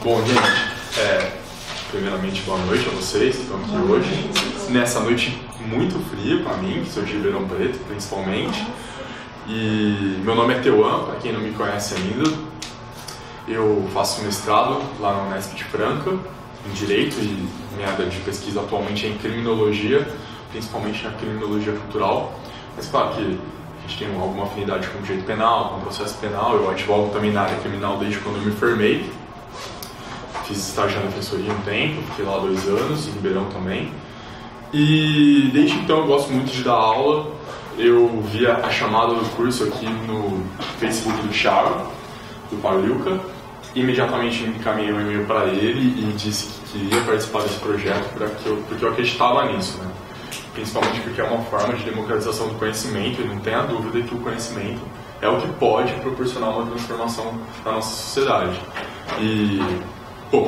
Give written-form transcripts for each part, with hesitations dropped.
Bom, gente, primeiramente boa noite a vocês que estão aqui hoje, nessa noite muito fria para mim, que sou de Ribeirão Preto principalmente. E meu nome é Teuan, para quem não me conhece ainda. Eu faço mestrado lá na Unesp de Franca, em Direito, e minha área de pesquisa atualmente é em Criminologia, principalmente na Criminologia Cultural. Mas claro que a gente tem alguma afinidade com o direito penal, com o processo penal. Eu advogo também na área criminal desde quando eu me formei. Fiz estágio na defensoria um tempo, fiquei lá 2 anos, em Ribeirão também. E desde então eu gosto muito de dar aula. Eu vi a chamada do curso aqui no Facebook do Thiago, do Pagliuca. Imediatamente encaminhei um e-mail para ele e disse que queria participar desse projeto porque eu acreditava nisso, né? Principalmente porque é uma forma de democratização do conhecimento, e não tenha dúvida que o conhecimento é o que pode proporcionar uma transformação na nossa sociedade. E,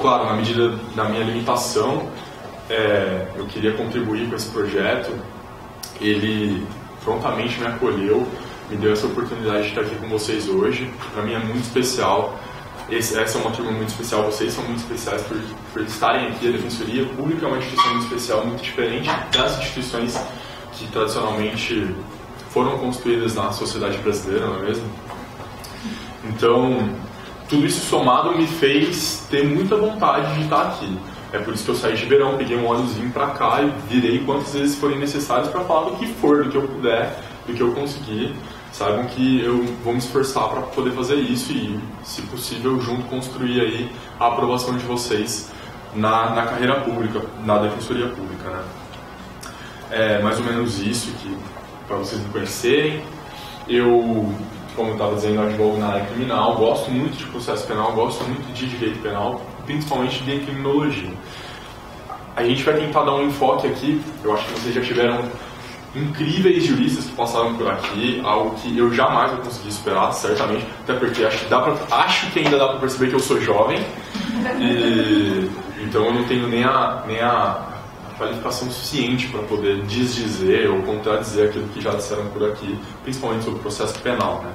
claro, na medida da minha limitação, eu queria contribuir com esse projeto. Ele prontamente me acolheu, me deu essa oportunidade de estar aqui com vocês hoje. Para mim é muito especial. Essa é uma turma muito especial, vocês são muito especiais por estarem aqui. A Defensoria Pública é uma instituição muito especial, muito diferente das instituições que tradicionalmente foram construídas na sociedade brasileira, não é mesmo? Então, tudo isso somado me fez ter muita vontade de estar aqui. É por isso que eu saí de Ribeirão, peguei um ônibusinho pra cá e virei quantas vezes forem necessárias para falar do que for, do que eu puder, do que eu conseguir. Saibam que eu vou me esforçar para poder fazer isso e, se possível, junto construir aí a aprovação de vocês na carreira pública, na Defensoria Pública, né? É mais ou menos isso, que para vocês me conhecerem. Eu, como eu estava dizendo, advogo na área criminal, gosto muito de processo penal, gosto muito de direito penal, principalmente de criminologia. A gente vai tentar dar um enfoque aqui. Eu acho que vocês já tiveram incríveis juristas que passaram por aqui, algo que eu jamais vou conseguir superar, certamente, até porque acho que ainda dá para perceber que eu sou jovem, então eu não tenho nem a qualificação suficiente para poder desdizer ou contradizer aquilo que já disseram por aqui, principalmente sobre o processo penal,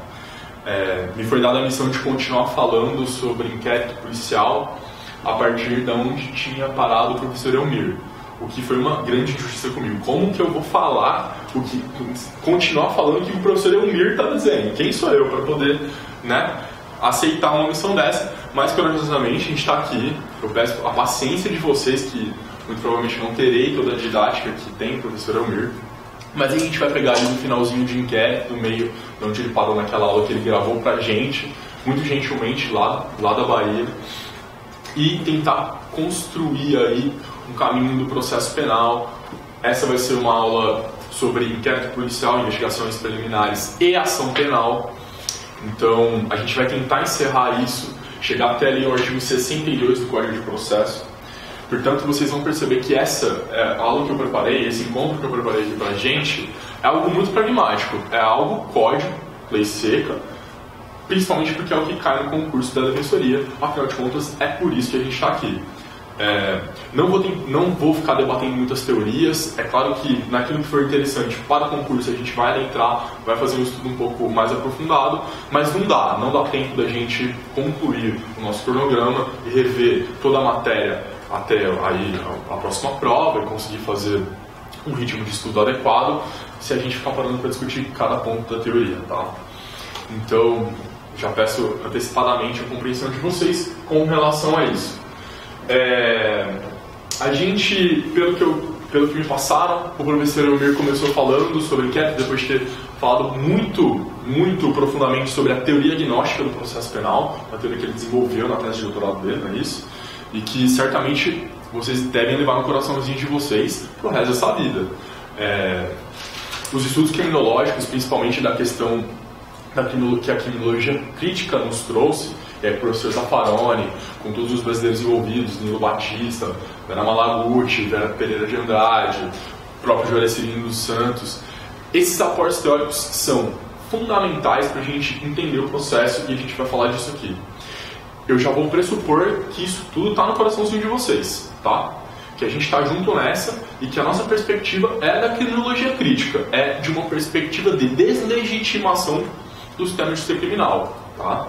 né? Me foi dada a missão de continuar falando sobre inquérito policial a partir de onde tinha parado o professor Elmir, o que foi uma grande injustiça comigo. Como que eu vou falar, continuar falando o que o professor Elmir está dizendo? Quem sou eu para poder, né, aceitar uma missão dessa? Mas, corajosamente, a gente está aqui. Eu peço a paciência de vocês, que muito provavelmente não terei toda a didática que tem o professor Elmir. Mas aí a gente vai pegar ali no finalzinho de inquérito, no meio de onde ele parou naquela aula que ele gravou pra gente, muito gentilmente lá da Bahia, e tentar construir aí um caminho do processo penal. Essa vai ser uma aula sobre inquérito policial, investigações preliminares e ação penal. Então, a gente vai tentar encerrar isso, chegar até ali ao artigo 62 do Código de Processo. Portanto, vocês vão perceber que essa aula que eu preparei, esse encontro que eu preparei aqui pra gente, é algo muito pragmático, é algo código, lei seca, principalmente porque é o que cai no concurso da Defensoria. Afinal de contas, é por isso que a gente está aqui. Não vou ficar debatendo muitas teorias. É claro que naquilo que for interessante para o concurso a gente vai adentrar, vai fazer um estudo um pouco mais aprofundado, mas não dá tempo da gente concluir o nosso cronograma e rever toda a matéria até aí a próxima prova e conseguir fazer um ritmo de estudo adequado se a gente ficar parando para discutir cada ponto da teoria, tá? Então, já peço antecipadamente a compreensão de vocês com relação a isso. A gente, pelo que me passaram, o professor Elmir começou falando sobre inquérito, depois de ter falado muito profundamente sobre a teoria gnóstica do processo penal, a teoria que ele desenvolveu na tese de doutorado dele, não é isso? E que certamente vocês devem levar no coraçãozinho de vocês pro resto dessa vida. Os estudos criminológicos, principalmente da questão que a criminologia crítica nos trouxe, o professor Zaffaroni, com todos os brasileiros envolvidos, Nilo Batista, Vera Malaguti, Vera Pereira de Andrade, o próprio José Cirino dos Santos. Esses aportes teóricos são fundamentais para a gente entender o processo e a gente vai falar disso aqui. Eu já vou pressupor que isso tudo está no coraçãozinho de vocês, tá? Que a gente está junto nessa e que a nossa perspectiva é da criminologia crítica, é de uma perspectiva de deslegitimação do sistema de justiça criminal, tá?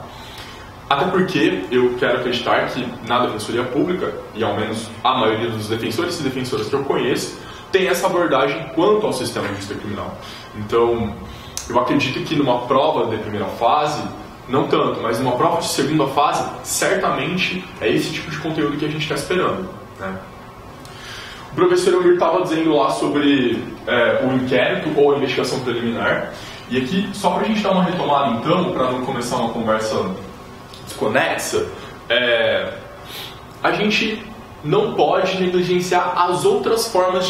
Até porque eu quero acreditar que na Defensoria Pública, e ao menos a maioria dos defensores e defensoras que eu conheço, tem essa abordagem quanto ao sistema de justiça criminal. Então, eu acredito que numa prova de primeira fase, não tanto, mas numa prova de segunda fase, certamente é esse tipo de conteúdo que a gente está esperando, né? O professor Elmir estava dizendo lá sobre o inquérito ou a investigação preliminar, e aqui, só para a gente dar uma retomada então, para não começar uma conversa desconexa, a gente não pode negligenciar as outras formas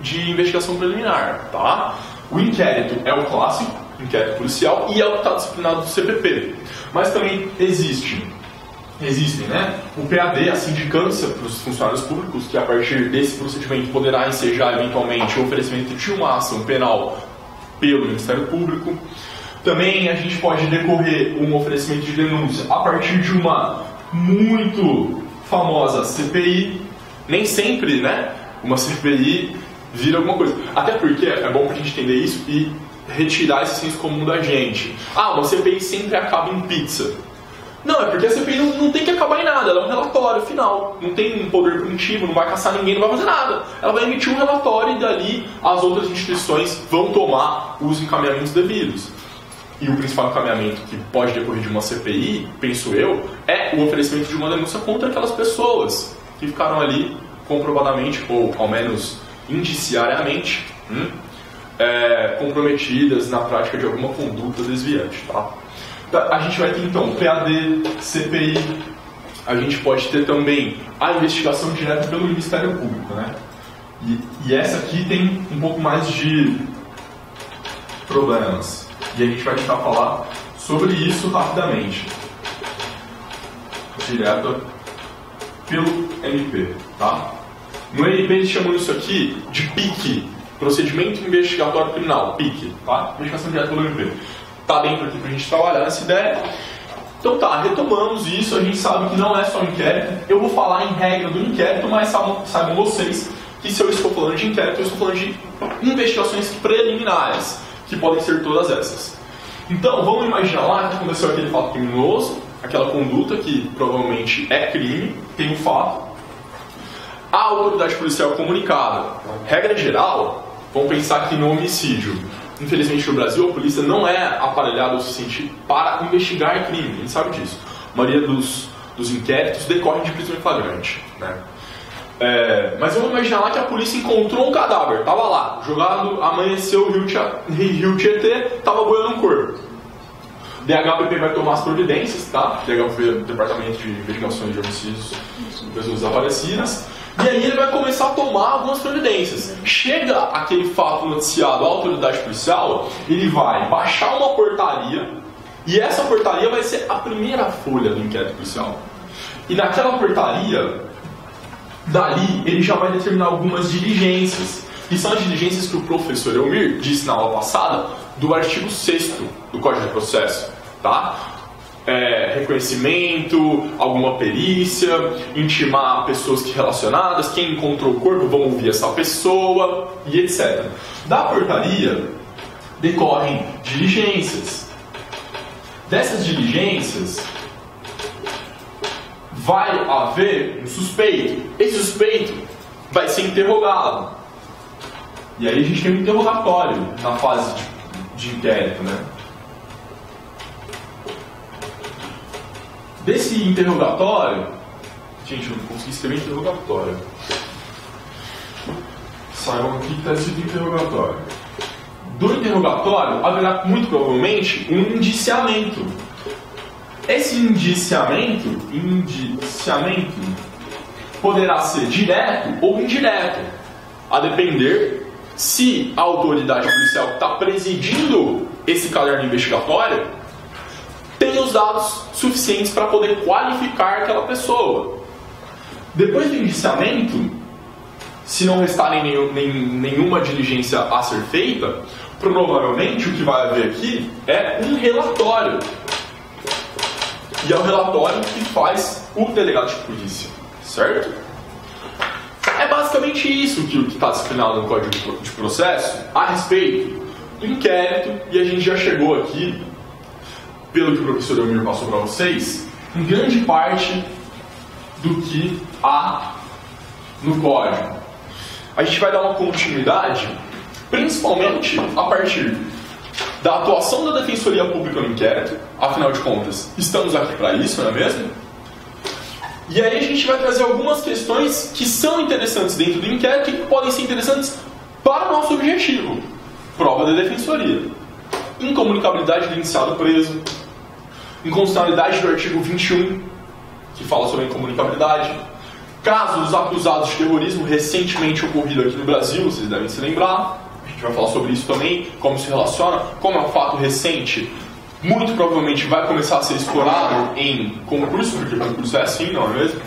de investigação preliminar, tá? O inquérito é o clássico, inquérito policial, e é o que está disciplinado do CPP. Mas também existem, né? O PAD, a sindicância para os funcionários públicos, que a partir desse procedimento poderá ensejar eventualmente o oferecimento de uma ação penal pelo Ministério Público. Também a gente pode decorrer um oferecimento de denúncia a partir de uma muito famosa CPI. Nem sempre, né, uma CPI vira alguma coisa. Até porque é bom pra gente entender isso e retirar esse senso comum da gente. Uma CPI sempre acaba em pizza. Não, é porque a CPI não tem que acabar em nada, ela é um relatório final. Não tem um poder punitivo, não vai caçar ninguém, não vai fazer nada. Ela vai emitir um relatório e dali as outras instituições vão tomar os encaminhamentos devidos. E o principal encaminhamento que pode decorrer de uma CPI, penso eu, é o oferecimento de uma denúncia contra aquelas pessoas que ficaram ali comprovadamente, ou ao menos indiciariamente, comprometidas na prática de alguma conduta desviante, tá? A gente vai ter então PAD, CPI, a gente pode ter também a investigação direta pelo Ministério Público, né? E essa aqui tem um pouco mais de problemas. E a gente vai tentar falar sobre isso rapidamente. Direta pelo MP, tá? No MP eles chamam isso aqui de PIC, Procedimento Investigatório Criminal, PIC, tá? Investigação direta pelo MP. Tá dentro aqui pra gente trabalhar nessa ideia. Então tá, retomamos isso, a gente sabe que não é só inquérito. Eu vou falar em regra do inquérito, mas saibam vocês que se eu estou falando de inquérito, eu estou falando de investigações preliminares, que podem ser todas essas. Então, vamos imaginar lá que aconteceu aquele fato criminoso, aquela conduta que provavelmente é crime, tem um fato. A autoridade policial é comunicada. Regra geral, vamos pensar aqui no homicídio. Infelizmente no Brasil a polícia não é aparelhada o suficiente para investigar crime, a gente sabe disso. A maioria dos inquéritos decorrem de prisão em flagrante, né? Mas vamos imaginar lá que a polícia encontrou um cadáver, estava lá, jogado, amanheceu o rio Tietê, estava boiando um corpo. DHPP vai tomar as providências, tá? DHPP, Departamento de Investigações de Homicídios de Pessoas Desaparecidas. E aí ele vai começar a tomar algumas providências. Chega aquele fato noticiado à autoridade policial, ele vai baixar uma portaria, e essa portaria vai ser a primeira folha do inquérito policial. E naquela portaria, dali, ele já vai determinar algumas diligências. E são as diligências que o professor Elmir disse na aula passada, do artigo 6º do Código de Processo, tá? Reconhecimento, alguma perícia, intimar pessoas que relacionadas, quem encontrou o corpo, vão ouvir essa pessoa, e etc. Da portaria, decorrem diligências. Dessas diligências, vai haver um suspeito. Esse suspeito vai ser interrogado. E aí a gente tem um interrogatório na fase de inquérito, né? Desse interrogatório... Gente, eu não consegui escrever interrogatório. Saibam aqui que está escrito interrogatório. Do interrogatório haverá muito provavelmente um indiciamento. Esse indiciamento poderá ser direto ou indireto, a depender se a autoridade policial que está presidindo esse caderno investigatório tem os dados suficientes para poder qualificar aquela pessoa. Depois do indiciamento, se não restar nenhuma diligência a ser feita, provavelmente o que vai haver aqui é um relatório. E é o relatório que faz o delegado de polícia, certo? É basicamente isso que está disciplinado no Código de Processo a respeito do inquérito, e a gente já chegou aqui, pelo que o professor Elmir passou para vocês, em grande parte do que há no código. A gente vai dar uma continuidade, principalmente a partir da atuação da Defensoria Pública no inquérito, afinal de contas, estamos aqui para isso, não é mesmo? E aí a gente vai trazer algumas questões que são interessantes dentro do inquérito e que podem ser interessantes para o nosso objetivo. Prova da Defensoria. Incomunicabilidade do indiciado preso. Inconstitucionalidade do artigo 21, que fala sobre a incomunicabilidade. Casos acusados de terrorismo recentemente ocorrido aqui no Brasil, vocês devem se lembrar. A gente vai falar sobre isso também, como se relaciona, como é um fato recente, muito provavelmente vai começar a ser explorado em concurso, porque concurso é assim, não é mesmo?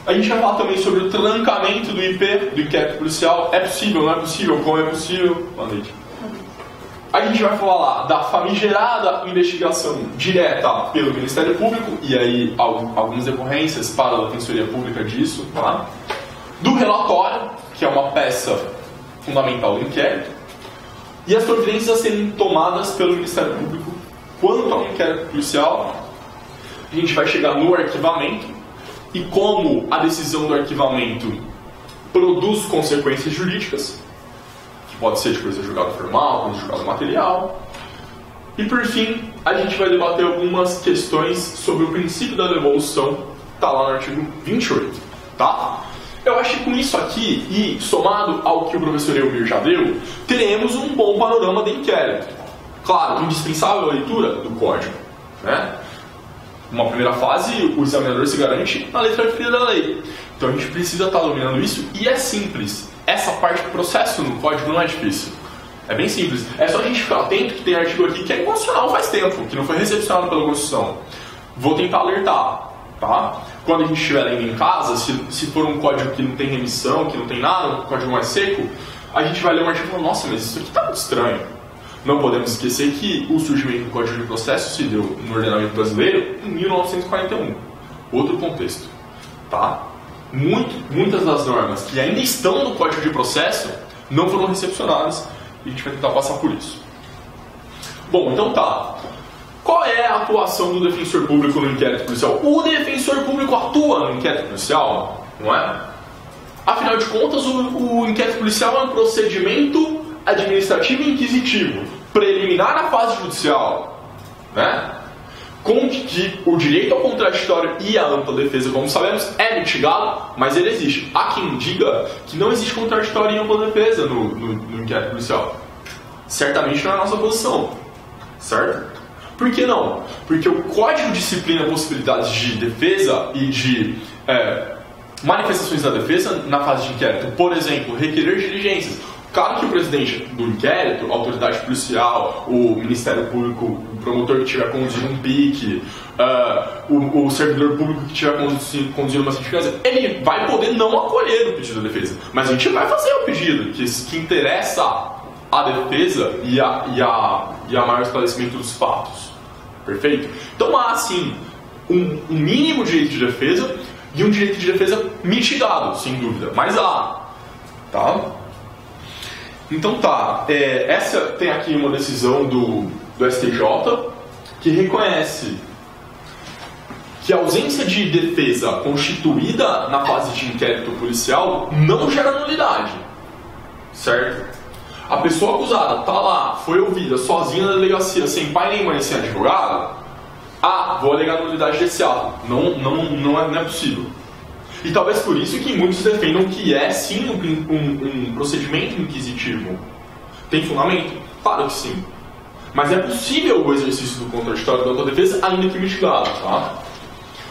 A gente vai falar também sobre o trancamento do IP, do inquérito policial. É possível, não é possível? Como é possível? Boa noite. A gente vai falar da famigerada investigação direta pelo Ministério Público, e aí algumas decorrências para a Defensoria Pública disso, tá? Do relatório, que é uma peça fundamental do inquérito, e as providências a serem tomadas pelo Ministério Público quanto ao inquérito policial. A gente vai chegar no arquivamento e como a decisão do arquivamento produz consequências jurídicas, que pode ser de coisa julgada formal, coisa julgada material. E por fim, a gente vai debater algumas questões sobre o princípio da devolução, está lá no artigo 28, tá? Eu acho que com isso aqui, e somado ao que o professor Elmir já deu, teremos um bom panorama do inquérito. Claro, indispensável a leitura do código, né? Uma primeira fase, o examinador se garante na letra fria da lei. Então a gente precisa estar dominando isso, e é simples. Essa parte do processo no código não é difícil. É bem simples. É só a gente ficar atento que tem artigo aqui que é inconstitucional faz tempo, que não foi recepcionado pela Constituição. Vou tentar alertar, tá? Quando a gente estiver lendo em casa, se for um código que não tem remissão, que não tem nada, um código mais seco, a gente vai ler um artigo e falar, nossa, mas isso aqui está muito estranho. Não podemos esquecer que o surgimento do Código de Processo se deu no ordenamento brasileiro em 1941. Outro contexto, tá? Muitas das normas que ainda estão no Código de Processo não foram recepcionadas e a gente vai tentar passar por isso. Bom, então tá. Qual é a atuação do defensor público no inquérito policial? O defensor público atua no inquérito policial, não é? Afinal de contas, o inquérito policial é um procedimento administrativo e inquisitivo, preliminar à fase judicial, né? Com que o direito ao contraditório e a ampla defesa, como sabemos, é mitigado, mas ele existe. Há quem diga que não existe contraditório e ampla defesa no inquérito policial. Certamente não é a nossa posição, certo? Por que não? Porque o Código disciplina possibilidades de defesa e de manifestações da defesa na fase de inquérito. Por exemplo, requerer diligências. Claro que o presidente do inquérito, a autoridade policial, o Ministério Público, o promotor que estiver conduzindo um PIC, o servidor público que estiver conduzindo uma sindicância, ele vai poder não acolher o pedido da defesa. Mas a gente vai fazer o pedido que interessa a defesa e a maior esclarecimento dos fatos. Perfeito? Então há, sim, um mínimo direito de defesa e um direito de defesa mitigado, sem dúvida. Mas há, tá? Então tá, essa tem aqui uma decisão do STJ que reconhece que a ausência de defesa constituída na fase de inquérito policial não gera nulidade, certo? A pessoa acusada está lá, foi ouvida sozinha na delegacia, sem pai nem mãe, sem advogado, vou alegar nulidade desse ato. Não é possível. E talvez por isso que muitos defendam que é sim um procedimento inquisitivo. Tem fundamento? Claro que sim. Mas é possível o exercício do contraditório da autodefesa, ainda que mitigado, tá?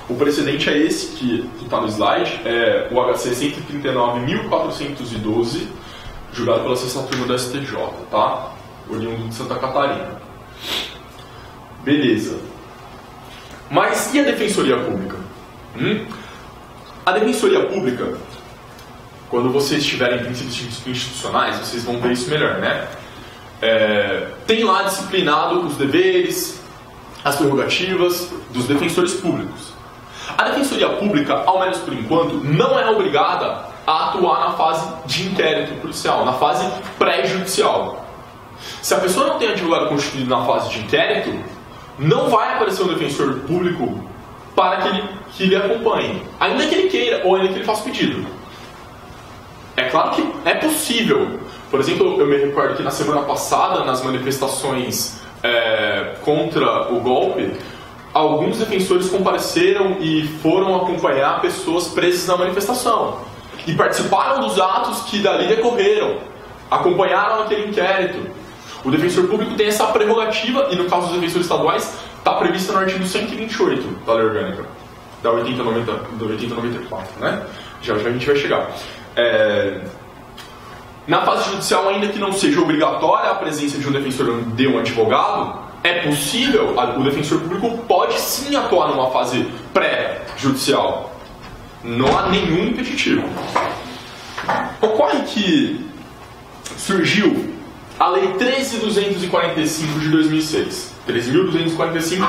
O precedente é esse que está no slide, é o HC 139.412, julgado pela sexta turma do STJ, tá? Oriundo de Santa Catarina. Beleza. Mas e a Defensoria Pública? A Defensoria Pública, quando vocês tiverem princípios institucionais, vocês vão ver isso melhor, né? Tem lá disciplinado os deveres, as prerrogativas dos defensores públicos. A Defensoria Pública, ao menos por enquanto, não é obrigada a atuar na fase de inquérito policial, na fase pré-judicial. Se a pessoa não tem advogado constituído na fase de inquérito, não vai aparecer um defensor público para que ele acompanhe, ainda que ele queira ou ainda que ele faça o pedido. É claro que é possível. Por exemplo, eu me recordo que na semana passada, nas manifestações contra o golpe, alguns defensores compareceram e foram acompanhar pessoas presas na manifestação. E participaram dos atos que dali decorreram. Acompanharam aquele inquérito. O defensor público tem essa prerrogativa, e no caso dos defensores estaduais, está prevista no artigo 128 da Lei Orgânica, da 8094, né? Já a gente vai chegar. Na fase judicial, ainda que não seja obrigatória a presença de um defensor de um advogado, é possível, o defensor público pode sim atuar numa fase pré-judicial. Não há nenhum impeditivo. Ocorre que surgiu a Lei 13.245 de 2006. 13.245,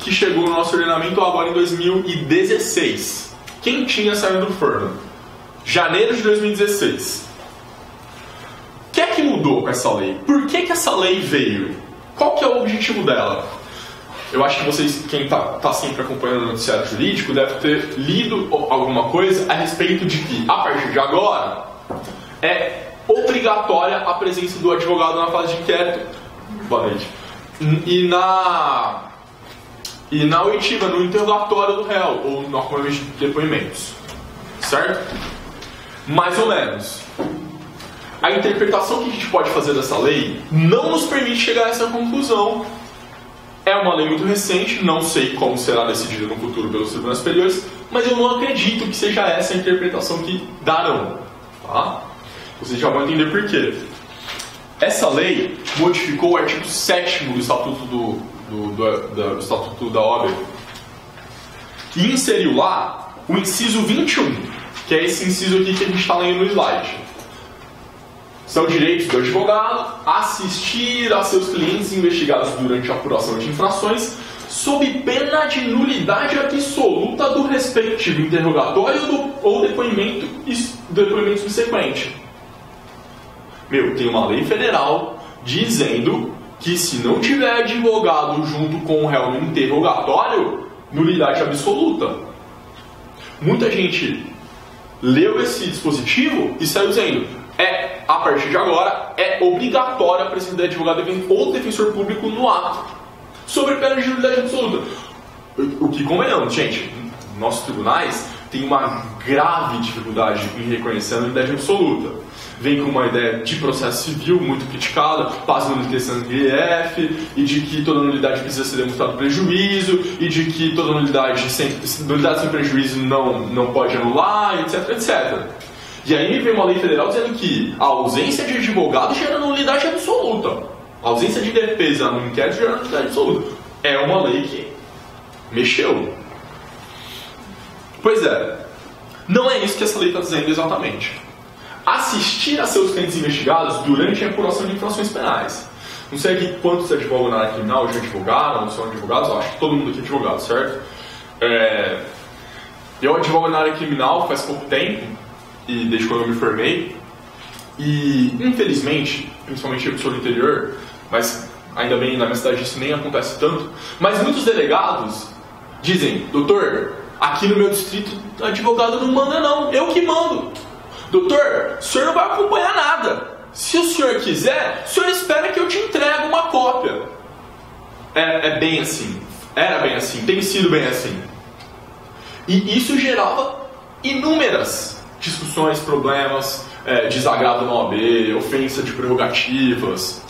que chegou no nosso ordenamento agora em 2016. Quem tinha saído do forno? Janeiro de 2016. O que é que mudou com essa lei? Por que essa lei veio? Qual que é o objetivo dela? Eu acho que vocês, quem está sempre acompanhando o noticiário jurídico, deve ter lido alguma coisa a respeito de que, a partir de agora, é obrigatória a presença do advogado na fase de inquérito. Boa noite. E na oitiva, no interrogatório do réu, ou no acompanhamento de depoimentos. Certo? Mais ou menos. A interpretação que a gente pode fazer dessa lei não nos permite chegar a essa conclusão. É uma lei muito recente, não sei como será decidida no futuro pelos tribunais superiores, mas eu não acredito que seja essa a interpretação que darão. Tá? Vocês já vão entender por quê. Essa lei modificou o artigo 7º do Estatuto do Estatuto da OAB e inseriu lá o inciso 21, que é esse inciso aqui que a gente está lendo no slide. São direitos do advogado assistir a seus clientes investigados durante a apuração de infrações sob pena de nulidade absoluta do respectivo interrogatório ou depoimento subsequente. Tem uma lei federal dizendo que se não tiver advogado junto com o réu no interrogatório, nulidade absoluta. Muita gente leu esse dispositivo e saiu dizendo: a partir de agora, é obrigatória a presença de advogado ou defensor público no ato, sobre pena de nulidade absoluta. O que, convenhamos, gente, nossos tribunais têm uma grave dificuldade em reconhecer a nulidade absoluta. Vem com uma ideia de processo civil muito criticada, passa no questão do IF, e de que toda nulidade precisa ser demonstrado prejuízo, e de que toda nulidade sem prejuízo não pode anular, etc, etc. E aí vem uma lei federal dizendo que a ausência de advogado gera nulidade absoluta. A ausência de defesa no inquérito gera nulidade absoluta. É uma lei que mexeu. Pois é, não é isso que essa lei está dizendo exatamente. Assistir a seus clientes investigados durante a apuração de infrações penais. Não sei aqui quantos advogam na área criminal já advogaram, ou são advogados, eu acho que todo mundo aqui é advogado, certo? Eu advogo na área criminal faz pouco tempo, e desde quando eu me formei, e infelizmente, principalmente eu que sou do interior, mas ainda bem na minha cidade isso nem acontece tanto, mas muitos delegados dizem: doutor, aqui no meu distrito advogado não manda não, eu que mando. Doutor, o senhor não vai acompanhar nada. Se o senhor quiser, o senhor espera que eu te entregue uma cópia. É bem assim, era bem assim, tem sido bem assim. E isso gerava inúmeras discussões, problemas, desagrado na OAB, ofensa de prerrogativas.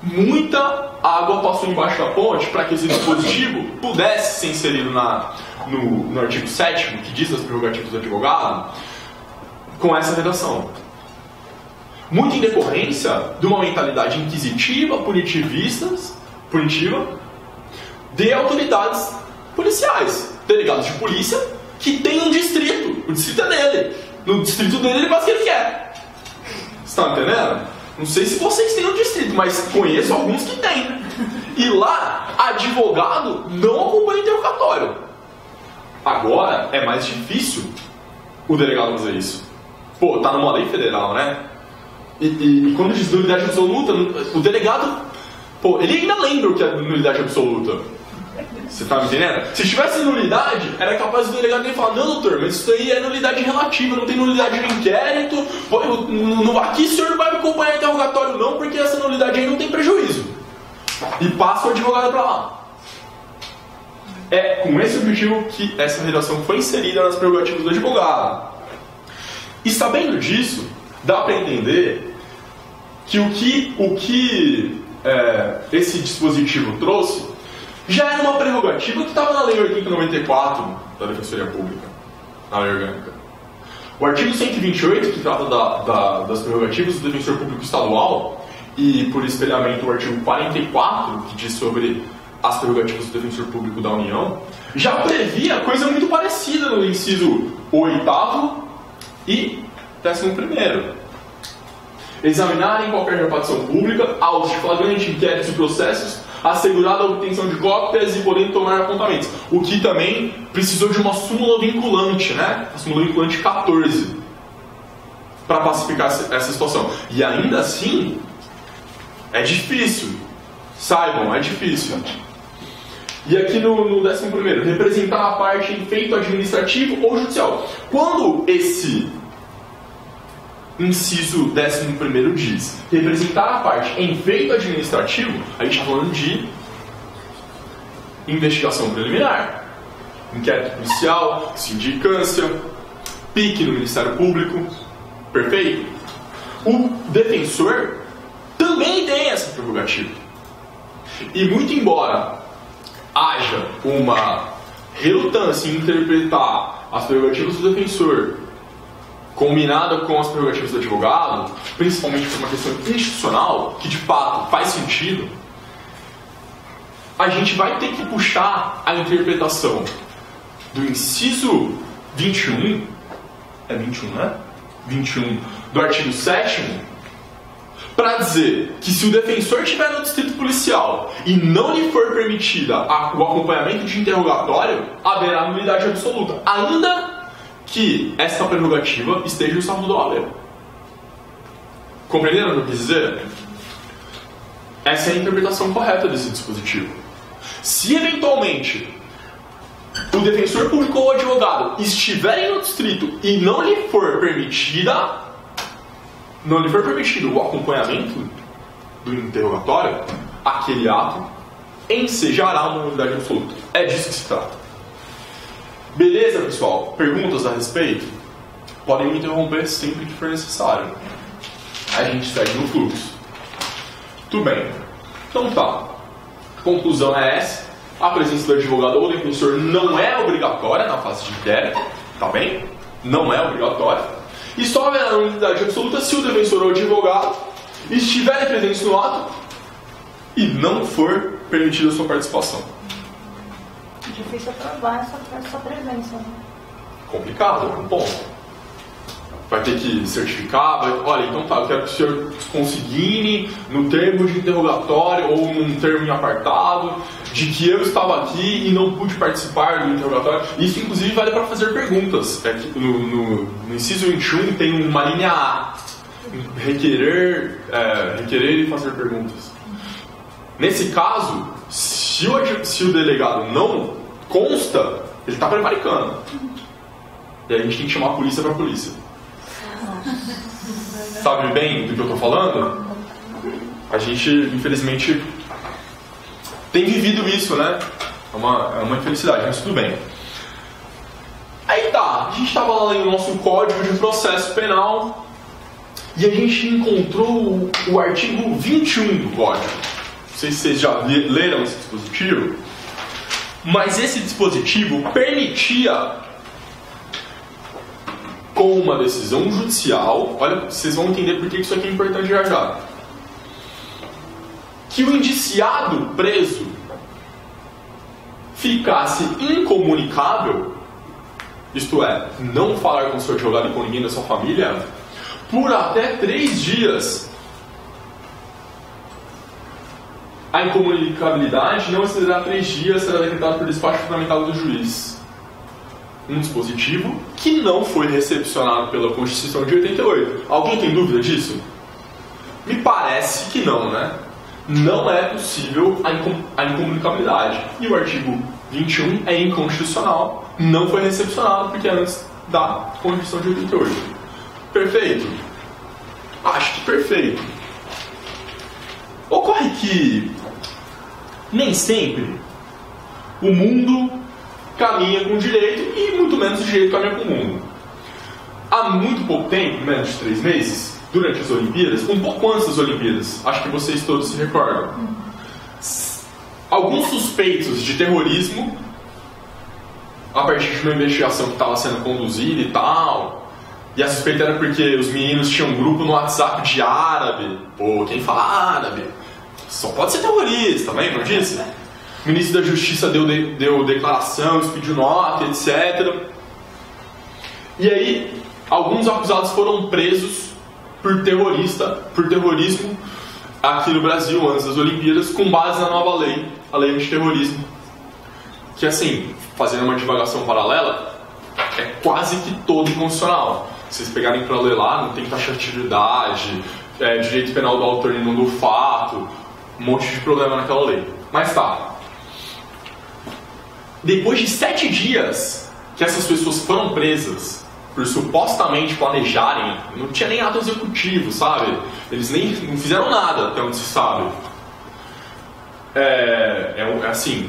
Muita água passou embaixo da ponte para que esse dispositivo pudesse ser inserido no artigo 7º, que diz as prerrogativas do advogado, com essa redação. Muito em decorrência de uma mentalidade inquisitiva, punitiva, de autoridades policiais, delegados de polícia, que tem um distrito, o distrito é dele. No distrito dele ele faz o que ele quer. Você está entendendo? Não sei se vocês têm um distrito, mas conheço alguns que têm. E lá, advogado não acompanha o interrogatório. Agora, é mais difícil o delegado fazer isso. Pô, tá numa lei federal, né? E quando diz nulidade absoluta, o delegado, ele ainda lembra o que é nulidade absoluta. Você tá me entendendo? Se tivesse nulidade, era capaz do delegado nem falar, não, doutor, mas isso aí é nulidade relativa, não tem nulidade no inquérito, aqui o senhor não vai me acompanhar interrogatório não, porque essa nulidade aí não tem prejuízo. E passa o advogado para lá. É com esse objetivo que essa redação foi inserida nas prerrogativas do advogado. E sabendo disso, dá para entender que o que esse dispositivo trouxe já era uma prerrogativa que estava na Lei 8094 da Defensoria Pública, na Lei Orgânica. O artigo 128, que trata das prerrogativas do Defensor Público Estadual, e por espelhamento o artigo 44, que diz sobre as prerrogativas do Defensor Público da União, já previa coisa muito parecida no inciso 8º e 11º. Examinar em qualquer repartição pública, autos de flagrante, inquéritos e processos, assegurada a obtenção de cópias e podendo tomar apontamentos. O que também precisou de uma súmula vinculante, né? A súmula vinculante 14, para pacificar essa situação. E ainda assim, é difícil. Saibam, é difícil. E aqui no 11º, representar a parte em feito administrativo ou judicial. Quando esse inciso 11º diz representar a parte em feito administrativo, a gente está falando de investigação preliminar, inquérito policial, sindicância, PIC no Ministério Público, perfeito? O defensor também tem essa prerrogativa. E muito embora haja uma relutância em interpretar as prerrogativas do defensor combinada com as prerrogativas do advogado, principalmente por uma questão institucional, que de fato faz sentido, a gente vai ter que puxar a interpretação do inciso 21, é 21, né? 21 do artigo 7º, para dizer que se o defensor estiver no distrito policial e não lhe for permitida o acompanhamento de interrogatório, haverá nulidade absoluta, ainda que essa prerrogativa esteja no Estatuto da OAB. Compreenderam o que eu quis dizer? Essa é a interpretação correta desse dispositivo. Se eventualmente o defensor público ou o advogado estiverem no distrito e não lhe for permitido o acompanhamento do interrogatório, aquele ato ensejará uma nulidade absoluta. É disso que se trata. Beleza, pessoal? Perguntas a respeito? Podem me interromper sempre que for necessário. A gente segue no fluxo. Tudo bem. Então tá. A conclusão é essa. A presença do advogado ou do defensor não é obrigatória na fase de inquérito. Tá bem? Não é obrigatória. E só haverá nulidade absoluta se o defensor ou o advogado estiverem presentes no ato e não for permitida a sua participação. Difícil provar essa presença, né? Complicado, é um ponto. Vai ter que certificar, olha, então tá, eu quero que o senhor consigne no termo de interrogatório ou num termo em apartado de que eu estava aqui e não pude participar do interrogatório. Isso inclusive vale para fazer perguntas. No inciso 21 tem uma linha A, requerer e fazer perguntas. Nesse caso, se o delegado não consta, ele está prevaricando. E aí a gente tem que chamar a polícia para a polícia. Sabe bem do que eu estou falando? A gente, infelizmente, tem vivido isso, né? É uma infelicidade, mas tudo bem. Aí tá, a gente estava lá no nosso Código de Processo Penal e a gente encontrou o artigo 21 do Código. Não sei se vocês já leram esse dispositivo, mas esse dispositivo permitia, com uma decisão judicial, olha, vocês vão entender por que isso aqui é importante já já, que o indiciado preso ficasse incomunicável, isto é, não falar com o seu advogado e com ninguém da sua família, por até 3 dias. A incomunicabilidade não excederá 3 dias, será decretado por despacho fundamentado do juiz. Um dispositivo que não foi recepcionado pela Constituição de 88. Alguém tem dúvida disso? Me parece que não, né? Não é possível a incomunicabilidade. E o artigo 21 é inconstitucional, não foi recepcionado porque é antes da Constituição de 88. Perfeito? Acho que perfeito. Ocorre que nem sempre o mundo caminha com o direito e muito menos o direito caminha com o mundo. Há muito pouco tempo, menos de 3 meses, durante as Olimpíadas, um pouco antes das Olimpíadas, acho que vocês todos se recordam, alguns suspeitos de terrorismo, a partir de uma investigação que estava sendo conduzida e tal, e a suspeita era porque os meninos tinham um grupo no WhatsApp de árabe. Pô, quem fala árabe só pode ser terrorista, lembra disso? O ministro da Justiça deu declaração, expediu nota, etc. E aí, alguns acusados foram presos por terrorismo aqui no Brasil, antes das Olimpíadas, com base na nova lei, a lei antiterrorismo. Que, assim, fazendo uma divagação paralela, é quase que todo inconstitucional. Se vocês pegarem para ler lá, não tem taxatividade, direito penal do autor e não do fato, um monte de problema naquela lei. Mas tá. Depois de 7 dias que essas pessoas foram presas por supostamente planejarem, não tinha nem ato executivo, sabe? Eles nem não fizeram nada, até onde se sabe. Assim,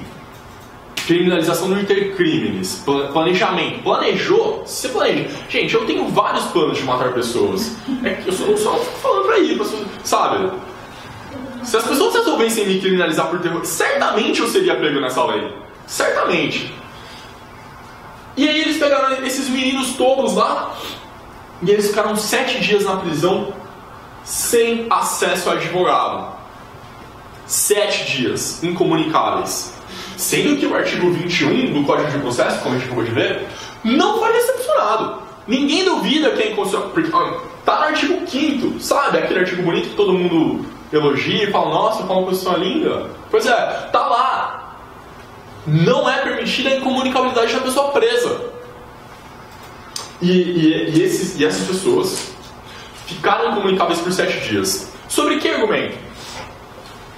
criminalização do intercrimes, planejamento. Planejou? Você planeja. Gente, eu tenho vários planos de matar pessoas. Eu só fico falando pra ir, sabe? Se as pessoas resolvessem me criminalizar por terror, certamente eu seria pego nessa lei. Certamente. E aí eles pegaram esses meninos todos lá e eles ficaram 7 dias na prisão sem acesso a advogado. 7 dias incomunicáveis. Sendo que o artigo 21 do Código de Processo, como a gente acabou de ver, não foi recepcionado. Ninguém duvida que é inconstitucional. Tá no artigo 5º, sabe? Aquele artigo bonito que todo mundo elogia e fala, nossa, qual uma Constituição linda. Pois é, tá lá. Não é permitida a incomunicabilidade da pessoa presa. E essas pessoas ficaram incomunicáveis por 7 dias. Sobre que argumento?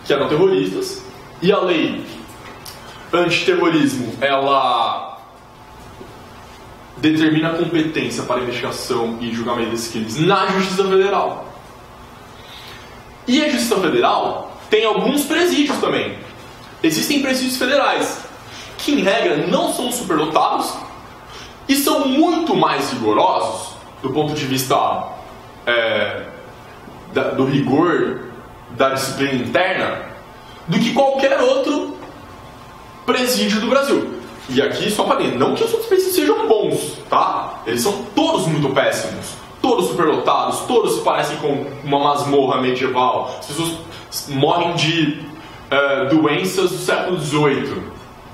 Que eram terroristas. E a lei antiterrorismo, ela determina a competência para investigação e julgamento desses crimes na Justiça Federal. E a Justiça Federal tem alguns presídios também. Existem presídios federais, que em regra não são superlotados e são muito mais rigorosos do ponto de vista do rigor da disciplina interna do que qualquer outro presídio do Brasil. E aqui, só para dizer, não que os outros presídios sejam bons, tá? Eles são todos muito péssimos, todos superlotados, todos se parecem com uma masmorra medieval. As pessoas morrem de doenças do século XVIII,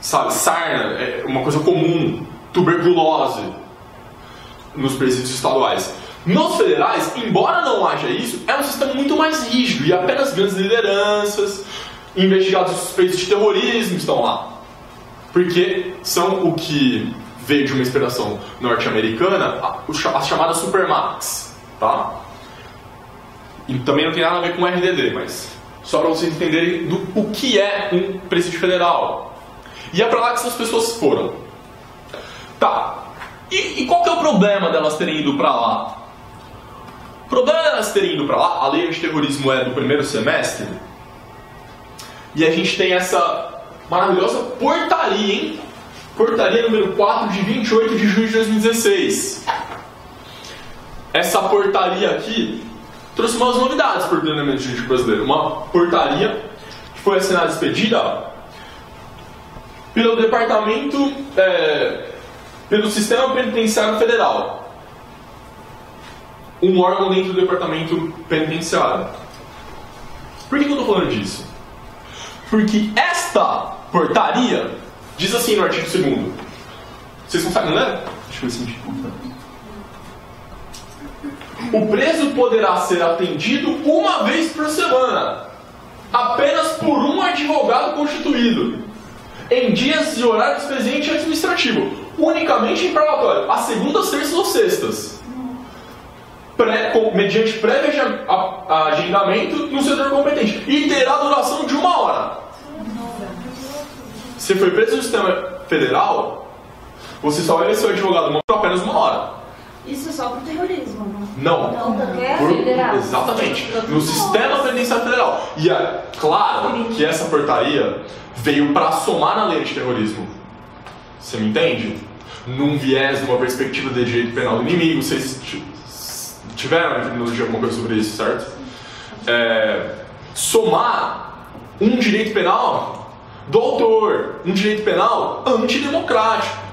sabe? Sarna é uma coisa comum, tuberculose nos presídios estaduais. Nos federais, embora não haja isso, é um sistema muito mais rígido e apenas grandes lideranças, investigados suspeitos de terrorismo estão lá. Porque são o que veio de uma inspiração norte-americana, as chamadas Supermax, tá? E também não tem nada a ver com RDD, mas só para vocês entenderem o que é um presídio federal. E é para lá que essas pessoas foram. Tá. E qual que é o problema delas terem ido para lá? O problema delas terem ido para lá, a lei antiterrorismo é do primeiro semestre, e a gente tem essa maravilhosa portaria, hein? Portaria número 4 de 28 de junho de 2016. Essa portaria aqui trouxe umas novidades para o ordenamento jurídico brasileiro. Uma portaria que foi assinada e expedida pelo Departamento, pelo Sistema Penitenciário Federal. Um órgão dentro do Departamento Penitenciário. Por que eu estou falando disso? Porque esta portaria diz assim no artigo 2º. Vocês conseguem ler? Deixa eu ver se o preso poderá ser atendido uma vez por semana, apenas por um advogado constituído, em dias e horários de expediente administrativo, unicamente em parlatório, às segundas, terças ou sextas, mediante prévio agendamento no setor competente, e terá duração de 1 hora. você foi preso no sistema federal, você só vai ver seu advogado por apenas 1 hora. Isso só pro terrorismo, né? Não. Qualquer federal. Exatamente. No sistema penitenciário federal. E é claro que essa portaria veio para somar na lei de terrorismo. Você me entende? Num viés, numa perspectiva de direito penal do inimigo. Vocês tiveram na criminologia alguma coisa sobre isso, certo? Somar um direito penal do autor, um direito penal antidemocrático.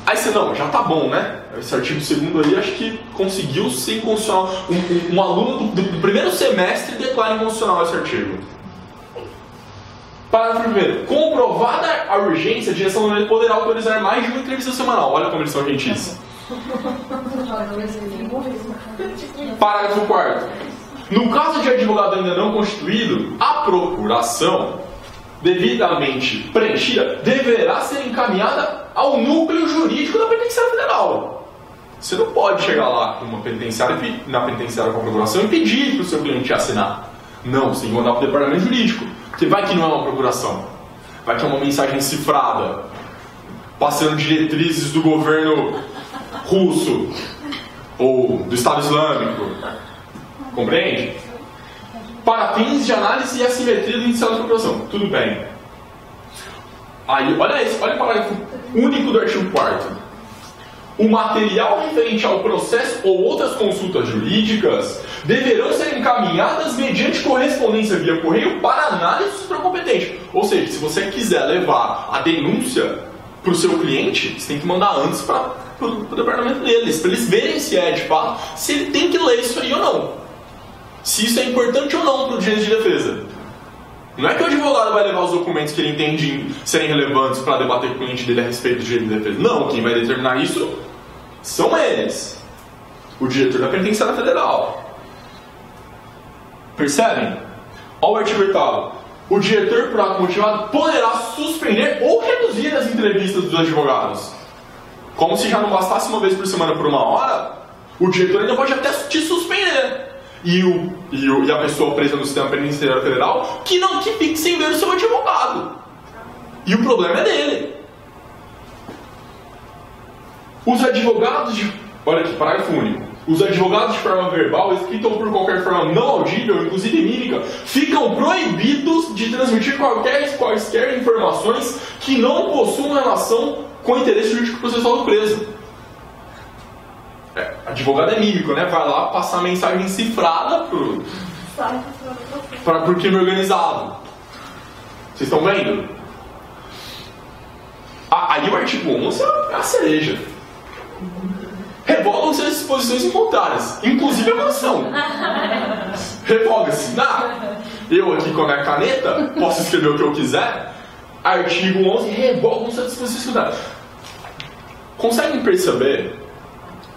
Aí você, não, já tá bom, né? Esse artigo 2º aí, acho que conseguiu ser inconstitucional. Um aluno do primeiro semestre declara inconstitucional esse artigo. Parágrafo 1º. Comprovada a urgência, a direção do poderá autorizar mais de uma entrevista semanal. Olha como eles são gentis. Parágrafo 4º. No caso de advogado ainda não constituído, a procuração, devidamente preenchida, deverá ser encaminhada ao núcleo jurídico da penitenciária federal. Você não pode chegar lá com uma penitenciária, na penitenciária com a procuração e pedir para o seu cliente assinar. Não, você tem que mandar para o departamento jurídico. Porque vai que não é uma procuração. Vai que é uma mensagem cifrada, passando diretrizes do governo russo ou do Estado Islâmico. Compreende? Para fins de análise e assimetria do inicial da procuração. Tudo bem. Aí, olha o parágrafo único do artigo 4º. O material referente ao processo ou outras consultas jurídicas deverão ser encaminhadas mediante correspondência via correio para análise do supercompetente. Ou seja, se você quiser levar a denúncia para o seu cliente, você tem que mandar antes para o departamento deles, para eles verem se é de fato, se ele tem que ler isso aí ou não. Se isso é importante ou não para o direito de defesa. Não é que o advogado vai levar os documentos que ele entende serem relevantes para debater com o cliente dele a respeito do direito de defesa. Não, quem vai determinar isso são eles. O diretor da penitenciária federal. Percebem? Olha o artigo 8º. O diretor, por ato motivado, poderá suspender ou reduzir as entrevistas dos advogados. Como se já não bastasse uma vez por semana por 1 hora, o diretor ainda pode até te suspender. E a pessoa presa no sistema penitenciário federal que fique sem ver o seu advogado. E o problema é dele. Os advogados olha aqui, parágrafo único. Os advogados de forma verbal, escrita ou por qualquer forma não audível, inclusive mímica, ficam proibidos de transmitir quaisquer informações que não possuam relação com o interesse jurídico processual do preso. Advogado é mímico, né? Vai lá passar mensagem cifrada pro crime organizado. Vocês estão vendo? Aí o artigo 11 é a cereja. Revogam-se as disposições involuntárias, inclusive a mansão. Revoga-se. Eu aqui com a minha caneta posso escrever o que eu quiser. Artigo 11, revogam-se as disposições involuntárias. Conseguem perceber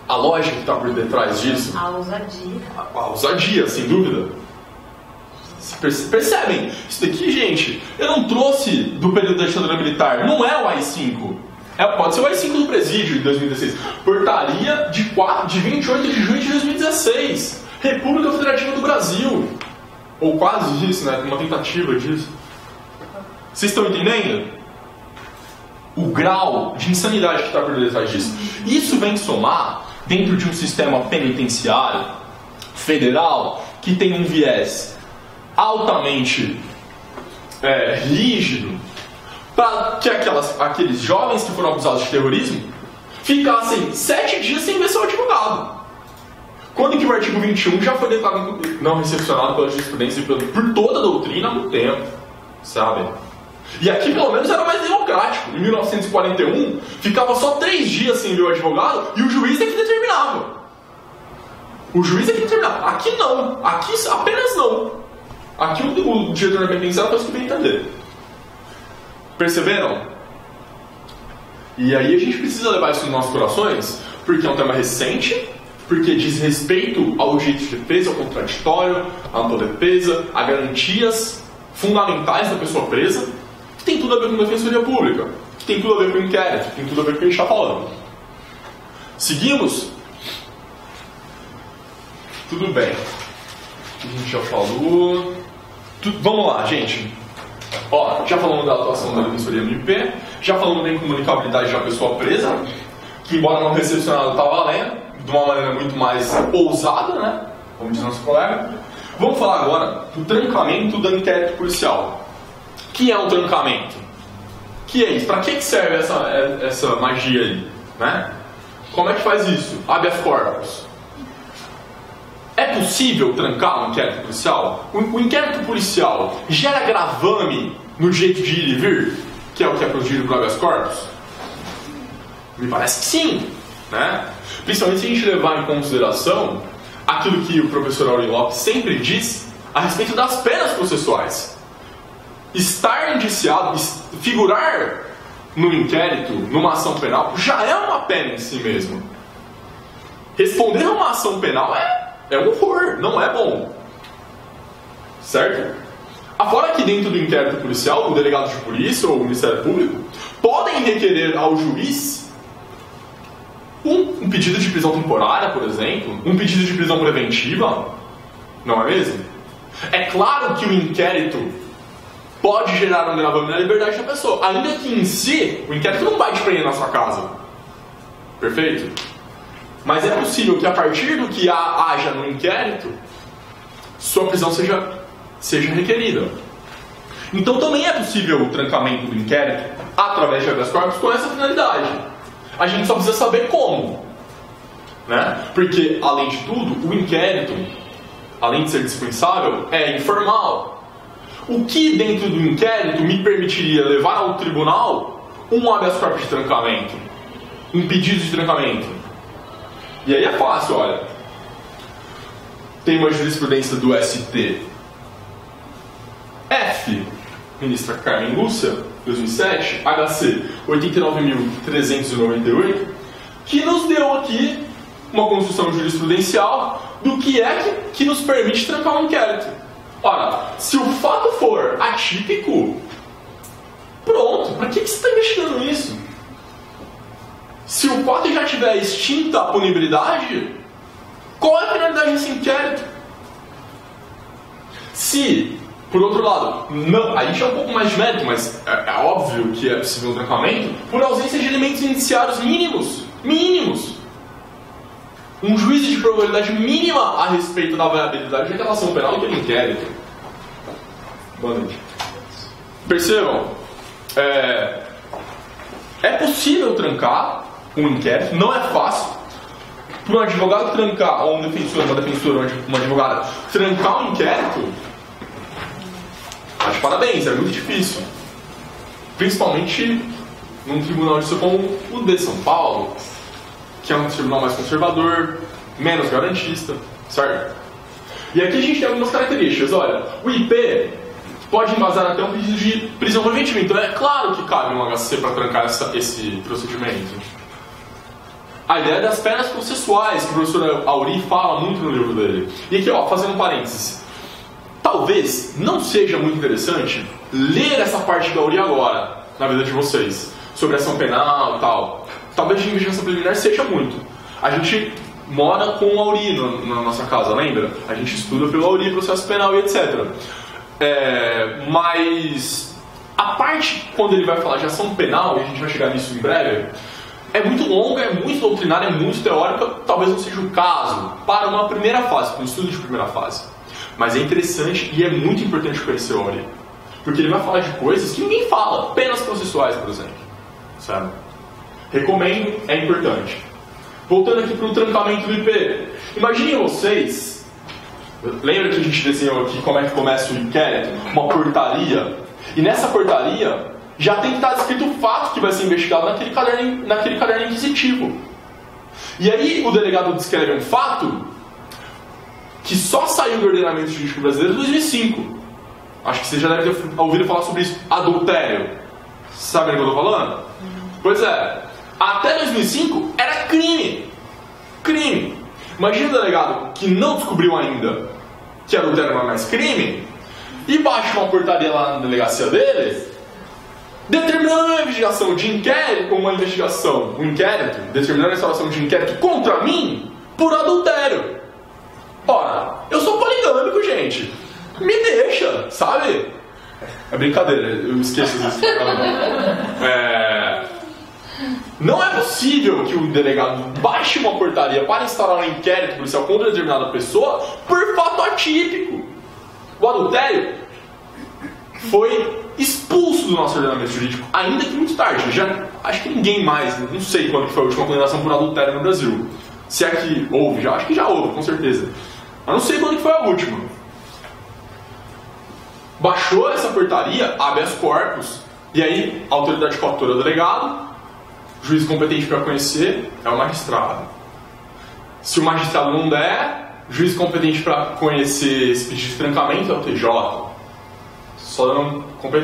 a lógica que está por detrás disso? A ousadia. A ousadia, sem dúvida. Percebem? Isso daqui, gente, eu não trouxe do período da ditadura militar. Não é o AI-5. Pode ser o AI-5 do presídio de 2016. Portaria de 28 de junho de 2016. República Federativa do Brasil. Ou quase isso, né? Uma tentativa disso. Vocês estão entendendo? O grau de insanidade que está por detrás disso. Isso vem somar dentro de um sistema penitenciário federal que tem um viés altamente rígido para que aqueles jovens que foram acusados de terrorismo ficassem 7 dias sem ver seu advogado. Quando que o artigo 21 já foi declarado não recepcionado pela jurisprudência e por toda a doutrina há muito tempo, sabe? E aqui pelo menos era mais democrático. Em 1941 ficava só 3 dias sem ver o advogado e o juiz é que determinava. O juiz é que determinava. Aqui não. Aqui apenas não. Aqui o diretor da penitenciária faz o que bem entender. Perceberam? E aí a gente precisa levar isso nos nossos corações, porque é um tema recente, porque diz respeito ao direito de defesa, ao contraditório, à autodefesa, a garantias fundamentais da pessoa presa, que tem tudo a ver com a defensoria pública, que tem tudo a ver com o inquérito, que tem tudo a ver com o que a gente está falando. Seguimos? Tudo bem. O que a gente já falou? Vamos lá, gente. Ó, já falamos da atuação da defensoria no IP, já falamos da incomunicabilidade da pessoa presa, que embora não recepcionada está valendo, de uma maneira muito mais ousada, né? Como diz nosso colega. Vamos falar agora do trancamento do inquérito policial. O que é um trancamento? Que é isso? Para que serve essa magia aí? Né? Como é que faz isso? Habeas corpus. É possível trancar um inquérito policial? O inquérito policial gera gravame no jeito de ir e vir, que é o que é produzido pelo habeas corpus? Me parece que sim, né? Principalmente se a gente levar em consideração aquilo que o professor Auri Lopes sempre diz a respeito das penas processuais. Estar indiciado, figurar no inquérito, numa ação penal, já é uma pena em si mesmo. Responder a uma ação penal é um horror, não é bom. Certo? Afora que dentro do inquérito policial, o delegado de polícia ou o Ministério Público podem requerer ao juiz um pedido de prisão temporária, por exemplo, um pedido de prisão preventiva, não é mesmo? É claro que o inquérito pode gerar um gravame na liberdade da pessoa, ainda que em si, o inquérito não vai te prender na sua casa. Perfeito? Mas é possível que a partir do que haja no inquérito, sua prisão seja requerida. Então também é possível o trancamento do inquérito através de habeas corpus com essa finalidade. A gente só precisa saber como, né? Porque, além de tudo, o inquérito, além de ser dispensável, é informal. O que dentro do inquérito me permitiria levar ao tribunal um habeas corpus de trancamento, um pedido de trancamento? E aí é fácil, olha. Tem uma jurisprudência do STF, ministra Carmen Lúcia, 2007, HC 89.398, que nos deu aqui uma construção jurisprudencial do que é que nos permite trancar um inquérito. Ora, se o fato for atípico, pronto, para que você está investigando isso? Se o fato já tiver extinta a punibilidade, qual é a finalidade desse inquérito? Se, por outro lado, não, aí já é um pouco mais de mérito, mas é óbvio que é possível um trancamento, por ausência de elementos indiciários mínimos. Um juízo de probabilidade mínima a respeito da viabilidade daquela ação penal e daquele inquérito. Boa noite. Percebam, é possível trancar um inquérito, não é fácil. Para um advogado trancar, ou um defensor, uma defensora, uma advogada, trancar um inquérito, mas parabéns, é muito difícil. Principalmente num tribunal de como o de São Paulo, que é um tribunal mais conservador, menos garantista, certo? E aqui a gente tem algumas características. Olha, o IP pode embasar até um pedido de prisão preventiva, então é claro que cabe um HC para trancar esse procedimento. A ideia das penas processuais, que o professor Auri fala muito no livro dele. E aqui, ó, fazendo um parênteses, talvez não seja muito interessante ler essa parte da Auri agora, na vida de vocês, sobre ação penal e tal. Talvez de investigação preliminar seja muito. A gente mora com o Auri na nossa casa, lembra? A gente estuda pelo Auri, processo penal e etc. Mas a parte, quando ele vai falar de ação penal, e a gente vai chegar nisso em breve, é muito longa, é muito doutrinária, é muito teórica, talvez não seja o caso para uma primeira fase, para um estudo de primeira fase. Mas é interessante e é muito importante conhecer o Auri, porque ele vai falar de coisas que ninguém fala, penas processuais, por exemplo. Sabe? Recomendo, é importante. Voltando aqui para o trancamento do IP. Imaginem vocês, lembra que a gente desenhou aqui como é que começa o inquérito? Uma portaria. E nessa portaria já tem que estar descrito o fato que vai ser investigado naquele caderno inquisitivo. E aí o delegado descreve um fato que só saiu do ordenamento jurídico brasileiro em 2005. Acho que você já deve ter ouvido falar sobre isso. Adultério. Sabem o que eu estou falando? Pois é. Até 2005 era crime. Crime. Imagina o delegado que não descobriu ainda que adultério não é mais crime e baixa uma portaria lá na delegacia dele determinando uma investigação de inquérito, um inquérito, determinando a instalação de inquérito contra mim por adultério. Ora, eu sou poligâmico, gente. Me deixa, sabe? É brincadeira, eu esqueço disso. Não é possível que o delegado baixe uma portaria para instaurar um inquérito policial contra determinada pessoa por fato atípico. O adultério foi expulso do nosso ordenamento jurídico, ainda que muito tarde. Já, acho que ninguém mais, não sei quando foi a última condenação por adultério no Brasil. Se é que houve, já, acho que já houve, com certeza. Mas não sei quando que foi a última. Baixou essa portaria, habeas corpus, e aí a autoridade coautora é o delegado, juiz competente para conhecer é o magistrado. Se o magistrado não der, juiz competente para conhecer esse pedido de trancamento é o TJ.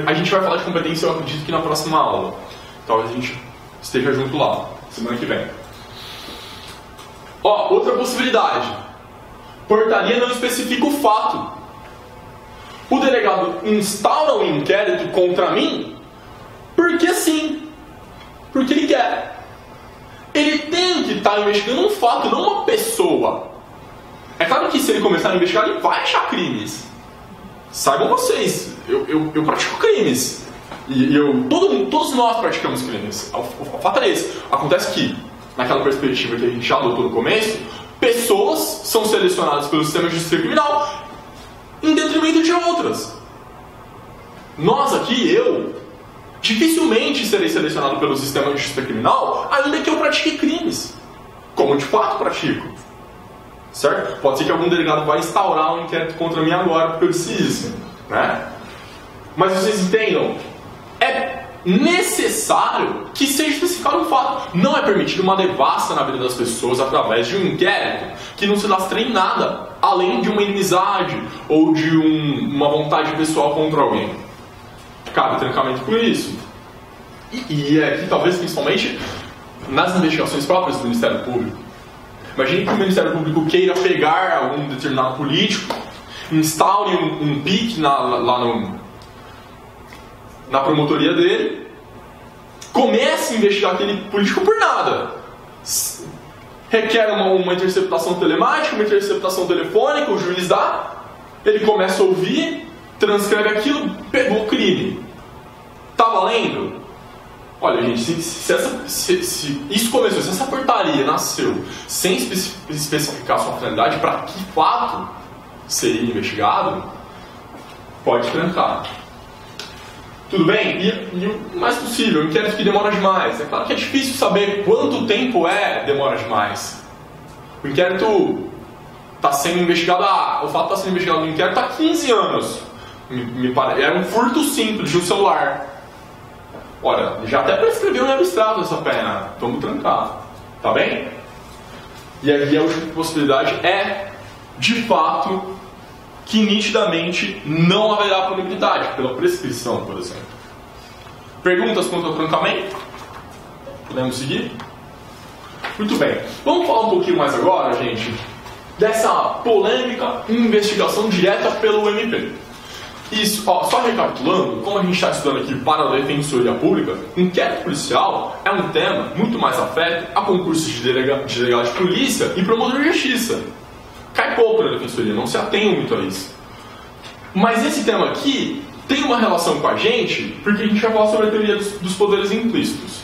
A gente vai falar de competência, eu acredito que na próxima aula. Talvez a gente esteja junto lá, semana que vem. Outra possibilidade. Portaria não especifica o fato. O delegado instaura um inquérito contra mim porque sim. Porque ele quer. Ele tem que estar investigando um fato, não uma pessoa. É claro que se ele começar a investigar, ele vai achar crimes. Saibam vocês, eu pratico crimes. Todos nós praticamos crimes. O fato é esse. Acontece que, naquela perspectiva que a gente já adotou no começo, pessoas são selecionadas pelo sistema de justiça criminal em detrimento de outras. Nós aqui, dificilmente serei selecionado pelo sistema de justiça criminal, ainda que eu pratique crimes. Como de fato pratico. Certo? Pode ser que algum delegado vai instaurar um inquérito contra mim agora porque eu disse isso, né? Mas vocês entendam, é necessário que seja especificado um fato. Não é permitido uma devassa na vida das pessoas através de um inquérito que não se lastreie em nada, além de uma inimizade ou de uma vontade pessoal contra alguém. Cabe trancamento por isso. E aqui, talvez, principalmente, nas investigações próprias do Ministério Público. Imagine que o Ministério Público queira pegar algum determinado político, instaure um PIC lá na promotoria dele, comece a investigar aquele político por nada. Requer uma interceptação telemática, uma interceptação telefônica, o juiz dá, ele começa a ouvir, transcreve aquilo, pegou o crime. Tá valendo? Olha, gente, se isso começou, se essa portaria nasceu sem especificar sua finalidade, para que fato seria investigado, pode trancar. Tudo bem? E o mais possível, um inquérito que demora demais. É claro que é difícil saber quanto tempo demora demais. O inquérito está sendo investigado, o fato está sendo investigado no inquérito há 15 anos. Me parece. Era um furto simples de um celular. Olha, já até prescreveu em abstrato essa pena. Vamos trancar. Tá bem? E aí a última possibilidade é, de fato, que nitidamente não haverá punibilidade pela prescrição, por exemplo. Perguntas quanto ao trancamento? Podemos seguir? Muito bem. Vamos falar um pouquinho mais agora, gente, dessa polêmica investigação direta pelo MP. Isso, só recapitulando, como a gente está estudando aqui para a Defensoria Pública, inquérito policial é um tema muito mais afeto a concursos de delegado de polícia e promotor de justiça. Cai pouco na Defensoria, não se atenham muito a isso. Mas esse tema aqui tem uma relação com a gente, porque a gente vai falar sobre a teoria dos poderes implícitos.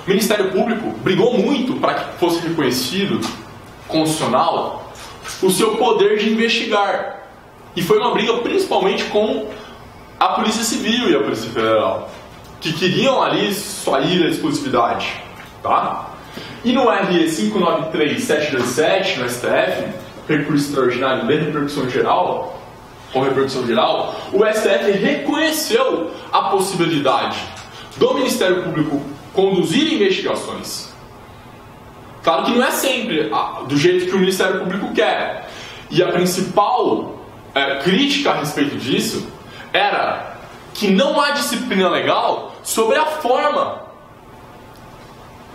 O Ministério Público brigou muito para que fosse reconhecido, constitucional, o seu poder de investigar. E foi uma briga principalmente com a Polícia Civil e a Polícia Federal, que queriam ali sair da exclusividade. Tá? E no RE 593-727, no STF, recurso extraordinário de repercussão geral, ou repercussão geral, o STF reconheceu a possibilidade do Ministério Público conduzir investigações. Claro que não é sempre do jeito que o Ministério Público quer. E a principal crítica a respeito disso era que não há disciplina legal sobre a forma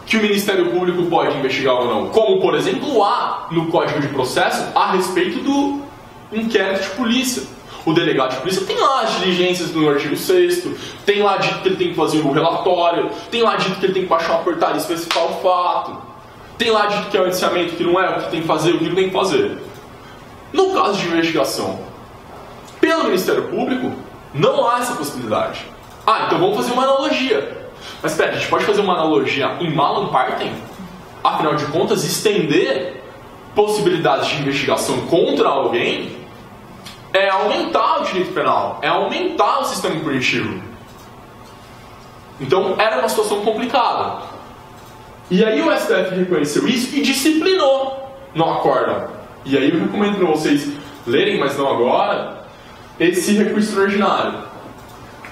que o Ministério Público pode investigar ou não. Como, por exemplo, há no Código de Processo a respeito do inquérito de polícia. O delegado de polícia tem lá as diligências no artigo 6º, tem lá dito que ele tem que fazer o relatório, tem lá dito que ele tem que baixar uma portaria e especificar o fato, tem lá dito que é o indiciamento, que não é, o que tem que fazer, o que não tem que fazer. No caso de investigação pelo Ministério Público, Não há essa possibilidade. Então vamos fazer uma analogia. Mas espera, a gente pode fazer uma analogia em Malum Partem? Afinal de contas, estender possibilidades de investigação contra alguém é aumentar o direito penal, é aumentar o sistema punitivo. Então era uma situação complicada. E aí o STF reconheceu isso e disciplinou no acórdão. E aí eu recomendo para vocês lerem, mas não agora, esse recurso extraordinário.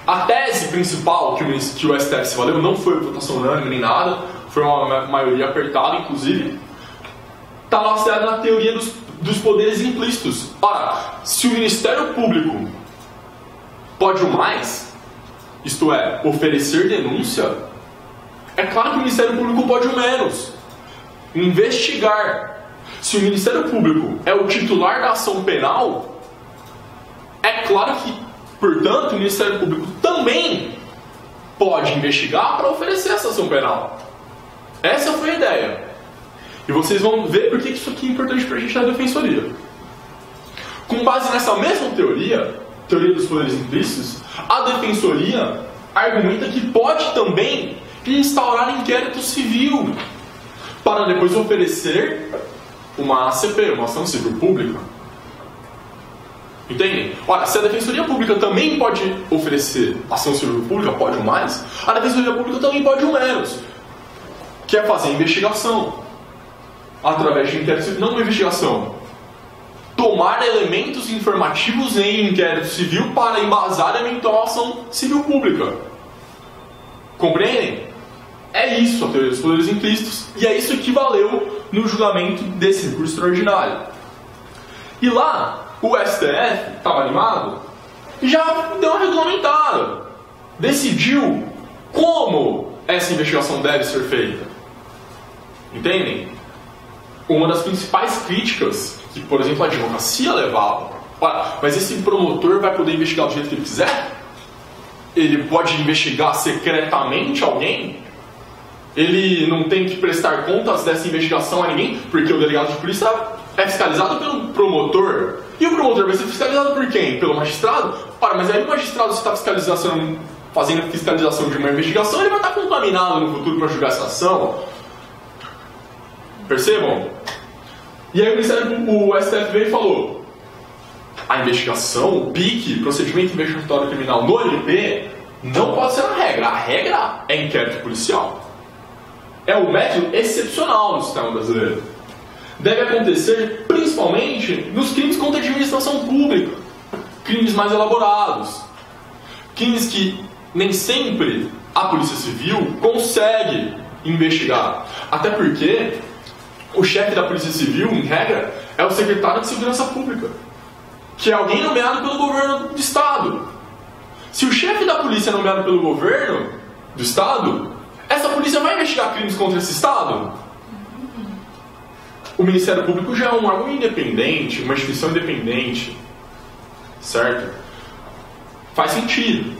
A tese principal que o STF se valeu não foi votação unânime nem nada, foi uma maioria apertada, inclusive, está baseada na teoria dos poderes implícitos. Ora, se o Ministério Público pode o mais, isto é, oferecer denúncia, é claro que o Ministério Público pode o menos, investigar. Se o Ministério Público é o titular da ação penal, é claro que, portanto, o Ministério Público também pode investigar para oferecer essa ação penal. Essa foi a ideia. E vocês vão ver por que isso aqui é importante para a gente na defensoria. Com base nessa mesma teoria dos poderes implícitos, a defensoria argumenta que pode também instaurar inquérito civil para depois oferecer uma ACP, uma ação civil pública. Entendem? Ora, se a Defensoria Pública também pode oferecer ação civil pública, pode o mais, a Defensoria Pública também pode o menos, que é fazer investigação através de inquérito civil, não uma investigação, tomar elementos informativos em inquérito civil para embasar a eventual ação civil pública. Compreendem? É isso a teoria dos poderes implícitos, e é isso que valeu no julgamento desse recurso extraordinário. E lá, o STF estava animado e já deu uma regulamentada. Decidiu como essa investigação deve ser feita. Entendem? Uma das principais críticas que, por exemplo, a advocacia levava. Olha, mas esse promotor vai poder investigar do jeito que ele quiser? Ele pode investigar secretamente alguém? Ele não tem que prestar contas dessa investigação a ninguém? Porque o delegado de polícia é fiscalizado pelo promotor. E o promotor vai ser fiscalizado por quem? Pelo magistrado? Ora, mas aí o magistrado, se está fazendo fiscalização de uma investigação, ele vai estar contaminado no futuro para julgar essa ação. Percebam? E aí o STF veio e falou: a investigação, o PIC, procedimento investigatório criminal no MP, não pode ser a regra. A regra é inquérito policial. É um método excepcional no sistema brasileiro. Deve acontecer principalmente nos crimes contra a administração pública, crimes mais elaborados, crimes que nem sempre a Polícia Civil consegue investigar. Até porque o chefe da Polícia Civil, em regra, é o secretário de Segurança Pública, que é alguém nomeado pelo governo do Estado. Se o chefe da polícia é nomeado pelo governo do Estado, essa polícia vai investigar crimes contra esse Estado? O Ministério Público já é um órgão independente, uma instituição independente, certo? Faz sentido.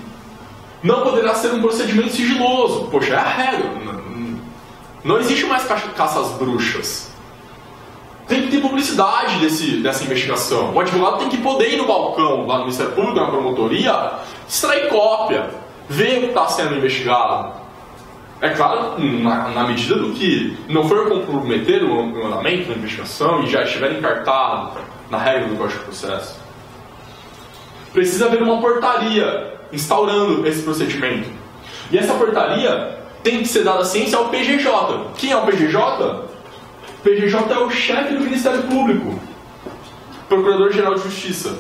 Não poderá ser um procedimento sigiloso. Poxa, é a regra. Não existe mais caça às bruxas. Tem que ter publicidade dessa investigação. O advogado tem que poder ir no balcão, lá no Ministério Público, na promotoria, extrair cópia, ver o que está sendo investigado. É claro, na medida do que não for comprometer o andamento da investigação e já estiver encartado na regra do Código de Processo. Precisa haver uma portaria instaurando esse procedimento. E essa portaria tem que ser dada ciência ao PGJ. Quem é o PGJ? O PGJ é o chefe do Ministério Público, Procurador-Geral de Justiça.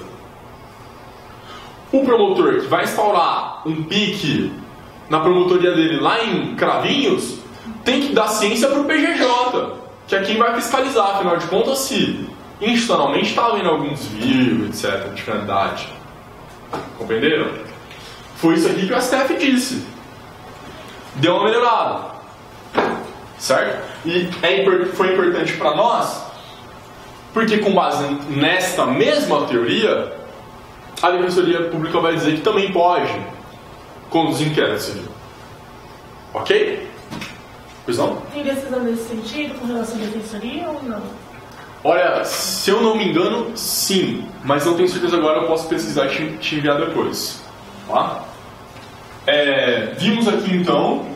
O promotor que vai instaurar um PIC na promotoria dele lá em Cravinhos tem que dar ciência para o PGJ, que é quem vai fiscalizar, afinal de contas, se institucionalmente está havendo algum desvio, etc., de finalidade. Compreenderam? Foi isso aqui que o STF disse. Deu uma melhorada. Certo? E foi importante para nós, porque com base nesta mesma teoria, a Defensoria Pública vai dizer que também pode conduzir inquérito civil. Ok? Pois não? Tem decisão nesse sentido com relação à defensoria ou não? Olha, se eu não me engano, sim. Mas não tenho certeza agora, eu posso pesquisar e te enviar depois. Tá? Vimos aqui então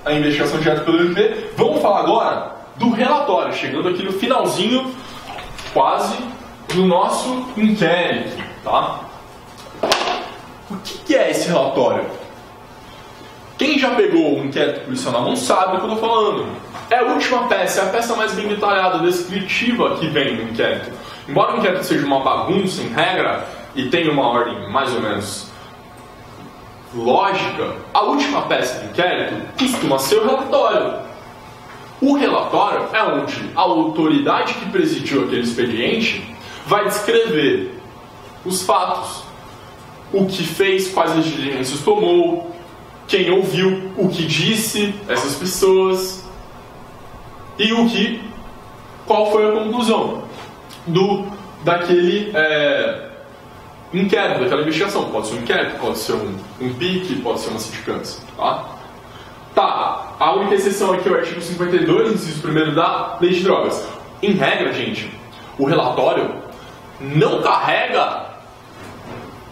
a investigação direta pelo MP. Vamos falar agora do relatório, chegando aqui no finalzinho, quase, do nosso inquérito. Tá? O que é esse relatório? Quem já pegou o inquérito policial na mão sabe do que eu estou falando. É a última peça, é a peça mais bem detalhada, descritiva que vem no inquérito. Embora o inquérito seja uma bagunça em regra e tenha uma ordem mais ou menos lógica, a última peça do inquérito costuma ser o relatório. O relatório é onde a autoridade que presidiu aquele expediente vai descrever os fatos, o que fez, quais as diligências tomou, quem ouviu, o que disse essas pessoas e qual foi a conclusão daquele inquérito, daquela investigação. Pode ser um inquérito, pode ser um PIC, pode ser uma sindicância. Tá, a única exceção aqui é o artigo 52, inciso 1º da Lei de Drogas. Em regra, gente, o relatório não carrega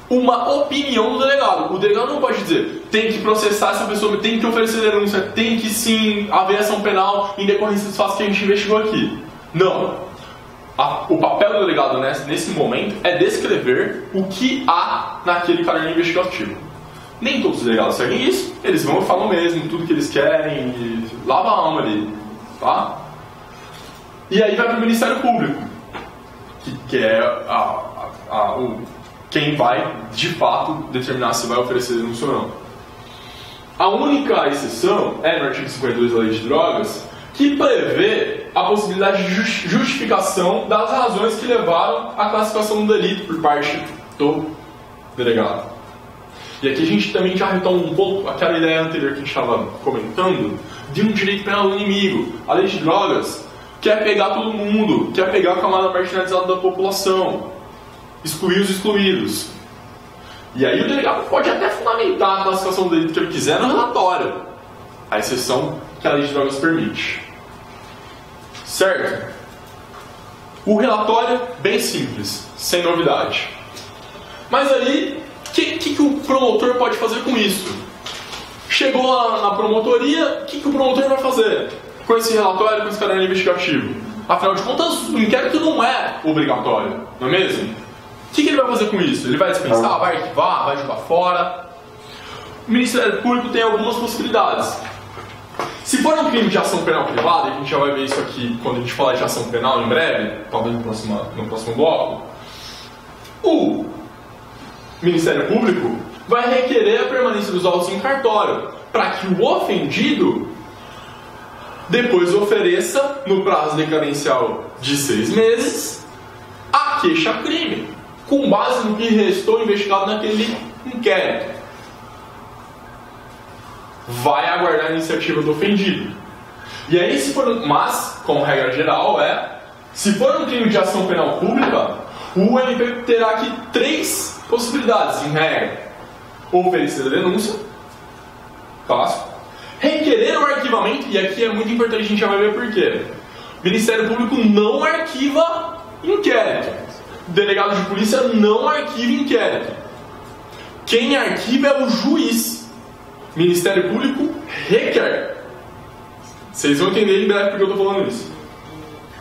uma opinião do delegado. O delegado não pode dizer, tem que processar essa pessoa, tem que oferecer denúncia, tem que sim haver ação penal em decorrência dos fatos que a gente investigou aqui. Não. O papel do delegado nesse momento é descrever o que há naquele caderno investigativo. Nem todos os delegados seguem isso, eles vão e falam mesmo tudo que eles querem e lava a alma ali. Tá? E aí vai para o Ministério Público, que é quem vai, de fato, determinar se vai oferecer denúncia ou não. A única exceção é no artigo 52 da Lei de Drogas, que prevê a possibilidade de justificação das razões que levaram à classificação do delito por parte do delegado. E aqui a gente também já retoma um pouco aquela ideia anterior que a gente estava comentando, de um direito penal do inimigo. A Lei de Drogas quer pegar todo mundo, quer pegar a camada marginalizada da população, excluir os excluídos. E aí o delegado pode até fundamentar a classificação do delito que ele quiser no relatório, a exceção que a Lei de Drogas permite. Certo? O relatório, bem simples, sem novidade. Mas aí, o que o promotor pode fazer com isso? Chegou lá na promotoria, o que o promotor vai fazer com esse relatório, com esse caderno investigativo? Afinal de contas, o inquérito não é obrigatório, não é mesmo? O que ele vai fazer com isso? Ele vai dispensar, vai arquivar, vai jogar fora? O Ministério Público tem algumas possibilidades. Se for um crime de ação penal privada, e a gente já vai ver isso aqui quando a gente falar de ação penal em breve, talvez no próximo bloco, o Ministério Público vai requerer a permanência dos autos em cartório, para que o ofendido depois ofereça, no prazo decadencial de 6 meses, a queixa-crime, com base no que restou investigado naquele inquérito. Vai aguardar a iniciativa do ofendido. E aí, mas, como regra geral, se for um crime de ação penal pública, o MP terá aqui 3 possibilidades, em regra. Oferecer a denúncia, clássico. Requerer o arquivamento, e aqui é muito importante, a gente já vai ver por quê. O Ministério Público não arquiva inquérito. O delegado de polícia não arquiva inquérito. Quem arquiva é o juiz. O Ministério Público requer. Vocês vão entender em breve porque eu estou falando isso.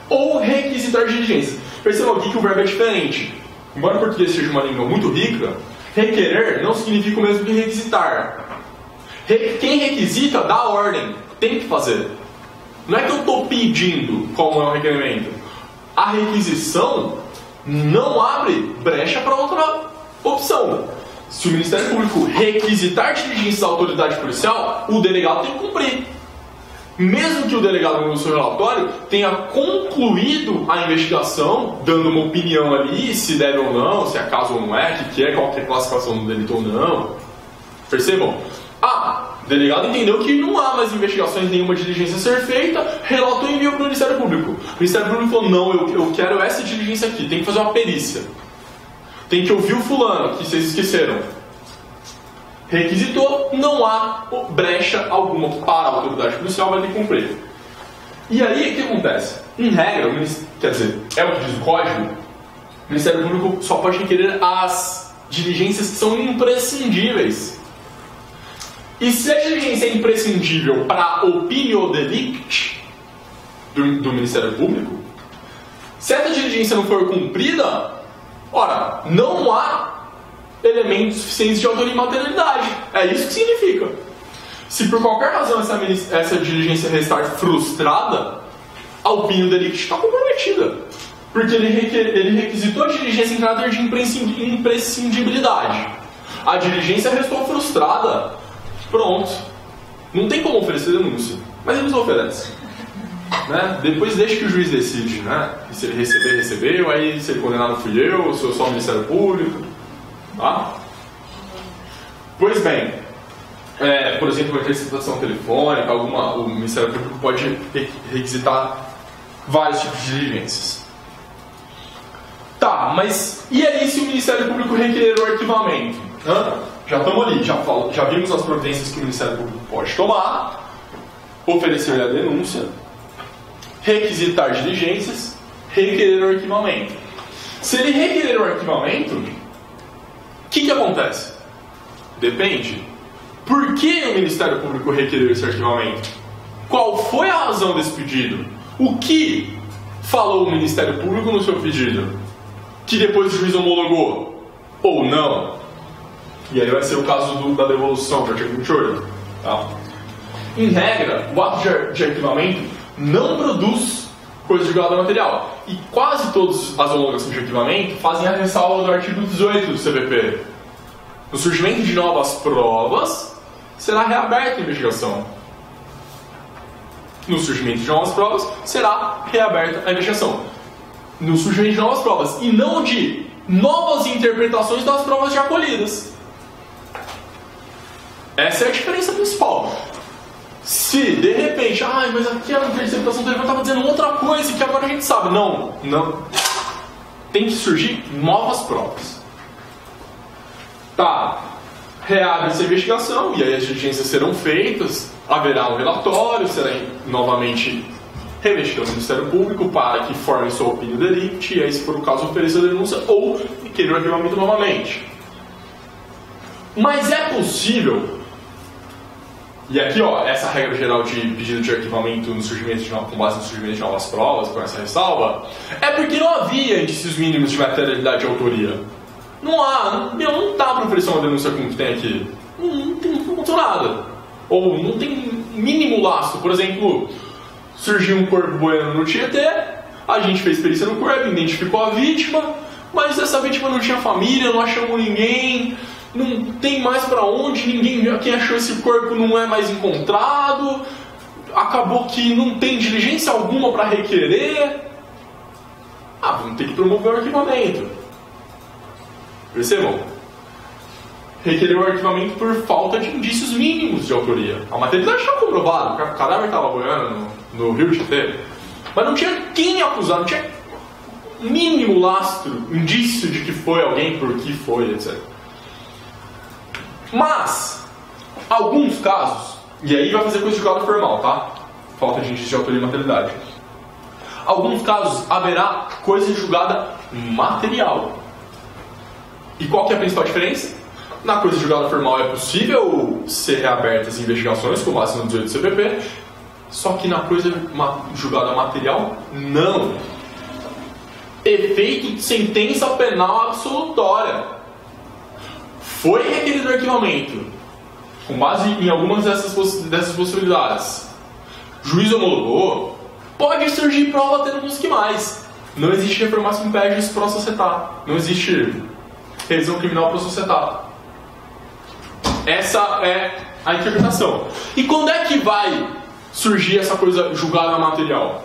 Ou requisitar diligência. Percebam aqui que o verbo é diferente. Embora o português seja uma língua muito rica, requerer não significa o mesmo que requisitar. Quem requisita dá ordem, tem que fazer. Não é que eu estou pedindo como é o requerimento. A requisição não abre brecha para outra opção. Se o Ministério Público requisitar diligência da autoridade policial, o delegado tem que cumprir. Mesmo que o delegado no seu relatório tenha concluído a investigação, dando uma opinião ali, se deve ou não, se é caso ou não é, que é qualquer classificação do delito ou não. Percebam? O delegado entendeu que não há mais investigações, nenhuma diligência a ser feita, relatou e enviou para o Ministério Público. O Ministério Público falou, não, eu quero essa diligência aqui, tem que fazer uma perícia. Tem que ouvir o fulano, que vocês esqueceram. Requisitou, não há brecha alguma para a autoridade policial, vai ter que cumprir. E aí, o que acontece? Em regra, quer dizer, é o que diz o código, o Ministério Público só pode requerer as diligências que são imprescindíveis. E se a diligência é imprescindível para opinio delicti do Ministério Público, se essa diligência não for cumprida, ora, não há elementos suficientes de autoria e materialidade. É isso que significa. Se por qualquer razão essa diligência restar frustrada, a opinio delicti está comprometida. Porque ele requisitou a diligência em caráter de imprescindibilidade. A diligência restou frustrada. Pronto. Não tem como oferecer denúncia. Mas eles oferecem. Né? Depois deixa que o juiz decide, né? E se ele receber, recebeu. Aí se ele condenar não fui eu, ou se eu sou o Ministério Público. Tá? Pois bem, por exemplo, uma interceptação telefônica, o Ministério Público pode requisitar vários tipos de diligências. Tá, mas e aí se o Ministério Público requerer o arquivamento? Já estamos ali, já vimos as providências que o Ministério Público pode tomar, oferecer a denúncia, requisitar diligências, requerer o arquivamento. Se ele requerer o arquivamento, o que acontece? Depende. Por que o Ministério Público requereu esse arquivamento? Qual foi a razão desse pedido? O que falou o Ministério Público no seu pedido? Que depois o juiz homologou? Ou não? E aí vai ser o caso da devolução do artigo 28. Tá? Em regra, o ato de arquivamento não produz coisa julgada material. E quase todas as homologações de arquivamento fazem a ressalva do artigo 18 do CPP. No surgimento de novas provas, será reaberta a investigação. No surgimento de novas provas, será reaberta a investigação. No surgimento de novas provas, e não de novas interpretações das provas já colhidas. Essa é a diferença principal. Se, de repente, mas aqui a interceptação telefônica estava dizendo outra coisa que agora a gente sabe. Não. Tem que surgir novas provas. Tá. Reabre essa investigação, e aí as diligências serão feitas, haverá um relatório, será novamente remetido ao Ministério Público para que forme sua opinião delicti, e aí, se for o caso, ofereça a denúncia ou requerer o arquivamento novamente. Mas é possível, e aqui essa regra geral de pedido de arquivamento com base no surgimento de novas provas, com essa ressalva, é porque não havia indícios mínimos de materialidade e autoria. Não dá para oferecer uma denúncia como que tem aqui. Não aconteceu nada. Ou não tem mínimo lastro. Por exemplo, surgiu um corpo boiando no Tietê, a gente fez perícia no corpo, identificou a vítima, mas essa vítima não tinha família, não achamos ninguém, não tem mais pra onde, quem achou esse corpo não é mais encontrado, acabou que não tem diligência alguma para requerer. Vamos ter que promover o arquivamento. Percebam? Requerer o arquivamento por falta de indícios mínimos de autoria. A materialidade está comprovada, o cadáver estava boiando no rio Tietê, mas não tinha quem acusar, não tinha mínimo lastro, indício de que foi alguém, por que foi, etc. Mas, alguns casos, e aí vai fazer coisa de julgado formal, tá? Falta de indício de autoria e materialidade. Alguns casos haverá coisa julgada material. E qual que é a principal diferença? Na coisa julgada formal é possível ser reabertas investigações com base no 18 do CPP, só que na coisa julgada material, não. Efeito de sentença penal absolutória. Foi requerido arquivamento, com base em algumas dessas possibilidades. Juiz homologou, pode surgir prova tendo uns que mais. Não existe reformação impede pro societar. Não existe revisão criminal pro societar. Essa é a interpretação. E quando é que vai surgir essa coisa julgada material?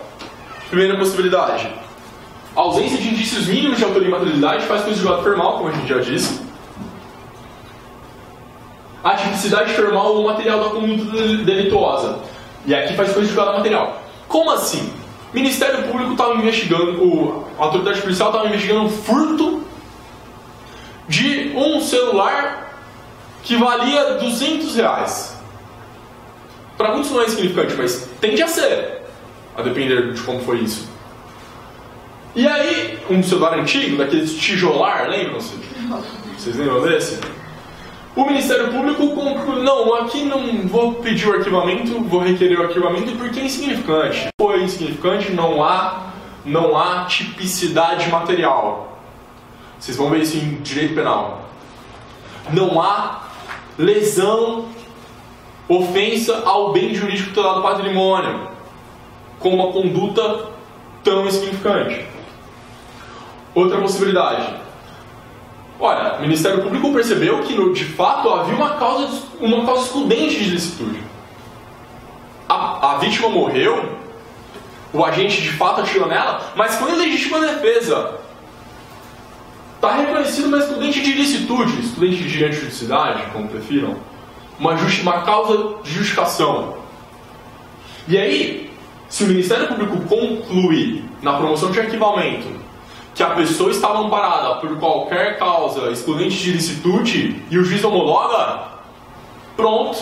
Primeira possibilidade. A ausência de indícios mínimos de autoria e materialidade faz coisa de julgado formal, como a gente já disse. A tipicidade formal ou material da conduta delituosa. E aqui faz coisa de julgado material. Como assim? O Ministério Público estava investigando, a autoridade policial estava investigando um furto de um celular que valia R$200. Para muitos não é insignificante, mas tende a ser, a depender de como foi isso. E aí, um celular antigo, daqueles tijolar, lembram-se? Vocês lembram desse? O Ministério Público conclui, não, aqui não vou pedir o arquivamento, vou requerer o arquivamento porque é insignificante. Foi insignificante, não há tipicidade material. Vocês vão ver isso em direito penal. Não há lesão, ofensa ao bem jurídico tutelado do patrimônio, com uma conduta tão insignificante. Outra possibilidade. Olha, o Ministério Público percebeu que, de fato, havia uma causa excludente de ilicitude. A vítima morreu, o agente de fato atirou nela, mas foi legítima defesa. Está reconhecido uma excludente de ilicitude, excludente de antijuridicidade, como prefiram, uma causa de justificação. E aí, se o Ministério Público conclui, na promoção de arquivamento, que a pessoa estava amparada por qualquer causa excludente de ilicitude e o juiz homologa, pronto,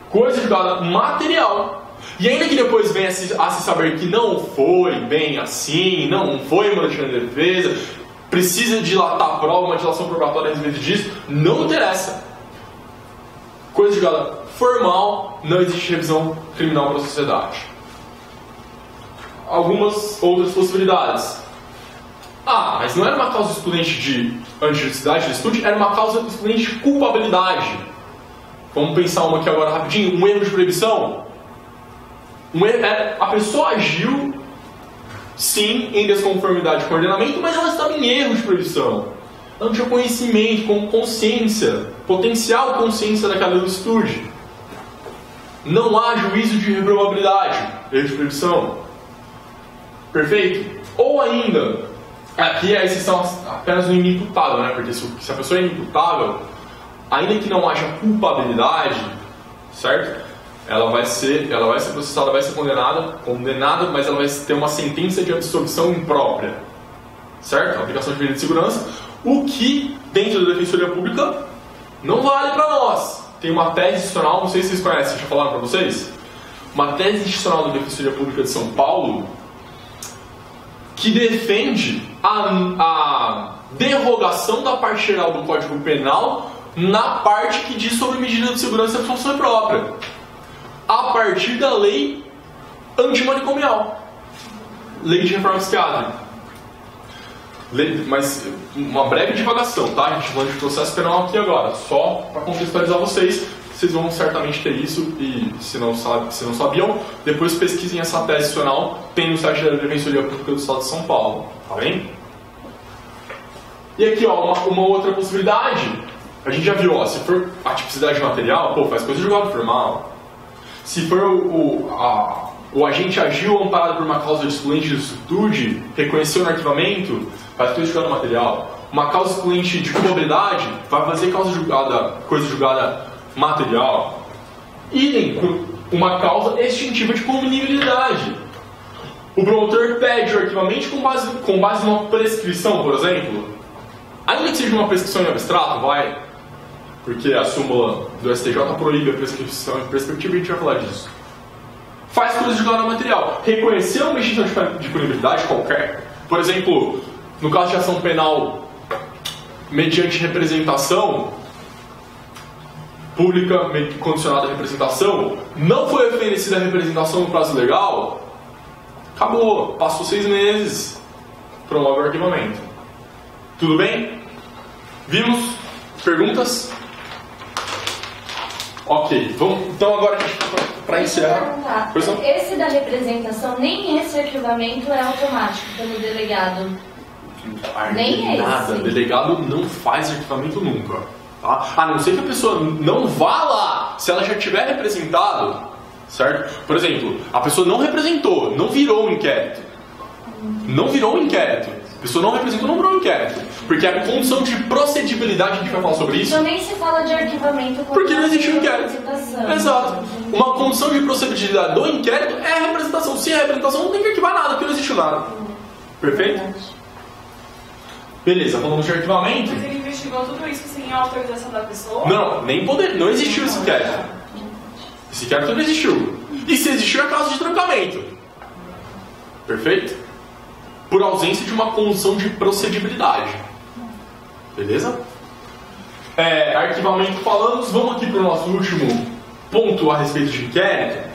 coisa julgada material. E ainda que depois venha a se saber que não foi bem assim, não foi uma legítima defesa, precisa dilatar a prova, uma dilação probatória a respeito disso, não interessa. Coisa julgada formal, não existe revisão criminal para a sociedade. Algumas outras possibilidades. Mas não era uma causa excludente de antijuridicidade, de ilicitude, era uma causa excludente de culpabilidade. Vamos pensar uma aqui agora rapidinho. Um erro de proibição. A pessoa agiu, sim, em desconformidade com o ordenamento, mas ela estava em erro de proibição. Ela não tinha conhecimento, com consciência, potencial consciência daquela ilicitude. Não há juízo de reprovabilidade, erro de proibição. Perfeito? Ou ainda, aqui a exceção apenas no inimputável, né? Porque se a pessoa é inimputável, ainda que não haja culpabilidade, certo? Ela vai ser processada, vai ser condenada, mas ela vai ter uma sentença de absolvição imprópria, certo? A aplicação de medida de segurança, o que, dentro da Defensoria Pública, não vale para nós. Tem uma tese institucional, não sei se vocês conhecem, deixa eu falar para vocês. Uma tese institucional da Defensoria Pública de São Paulo que defende a derrogação da parte geral do Código Penal na parte que diz sobre medida de segurança e absolvição própria, a partir da lei antimanicomial, lei de reforma psiquiátrica. Mas uma breve divagação, tá? A gente falando de processo penal aqui agora, só para contextualizar vocês. Vocês vão certamente ter isso, e se não sabiam, depois pesquisem essa tese institucional, tem no site da Defensoria Pública do Estado de São Paulo, tá bem? E aqui, ó, uma outra possibilidade, a gente já viu, ó, se for a tipicidade material, faz coisa de julgado formal. Se for o agente agiu amparado por uma causa de excludente de ilicitude, reconheceu no arquivamento, faz coisa de julgado material. Uma causa excludente de culpabilidade, vai fazer coisa julgada material. Idem, uma causa extintiva de punibilidade. O promotor pede o arquivamento com base numa prescrição, por exemplo. Ainda que seja uma prescrição em abstrato, porque a súmula do STJ proíbe a prescrição em prescritiva, a gente vai falar disso. Faz coisa julgada material. Reconheceu uma extinção de punibilidade qualquer. Por exemplo, no caso de ação penal mediante representação pública condicionada à representação, não foi oferecida a representação no prazo legal, acabou, passou 6 meses, promove o arquivamento. Tudo bem? Vimos? Perguntas? Ok, vamos, então agora para encerrar. Esse da representação, nem esse arquivamento é automático pelo delegado. Nem nada, esse. O delegado não faz arquivamento nunca. Tá? A não ser que a pessoa não vá lá, se ela já tiver representado, certo? Por exemplo, a pessoa não representou, não virou um inquérito. Não virou um inquérito. A pessoa não representou, não virou um inquérito. Porque a condição de procedibilidade, a gente vai falar sobre isso. Então nem se fala de arquivamento porque não existe um inquérito. Exato. Uma condição de procedibilidade do inquérito é a representação. Se é a representação, não tem que arquivar nada, porque não existe nada. Perfeito? Beleza, falamos de arquivamento. Mas ele investigou tudo isso sem a autorização da pessoa? Não, nem poder. Não existiu esse inquérito. Esse inquérito não existiu. E se existiu, é caso de trancamento. Perfeito? Por ausência de uma condição de procedibilidade. Beleza? Arquivamento falamos, vamos aqui para o nosso último ponto a respeito de inquérito.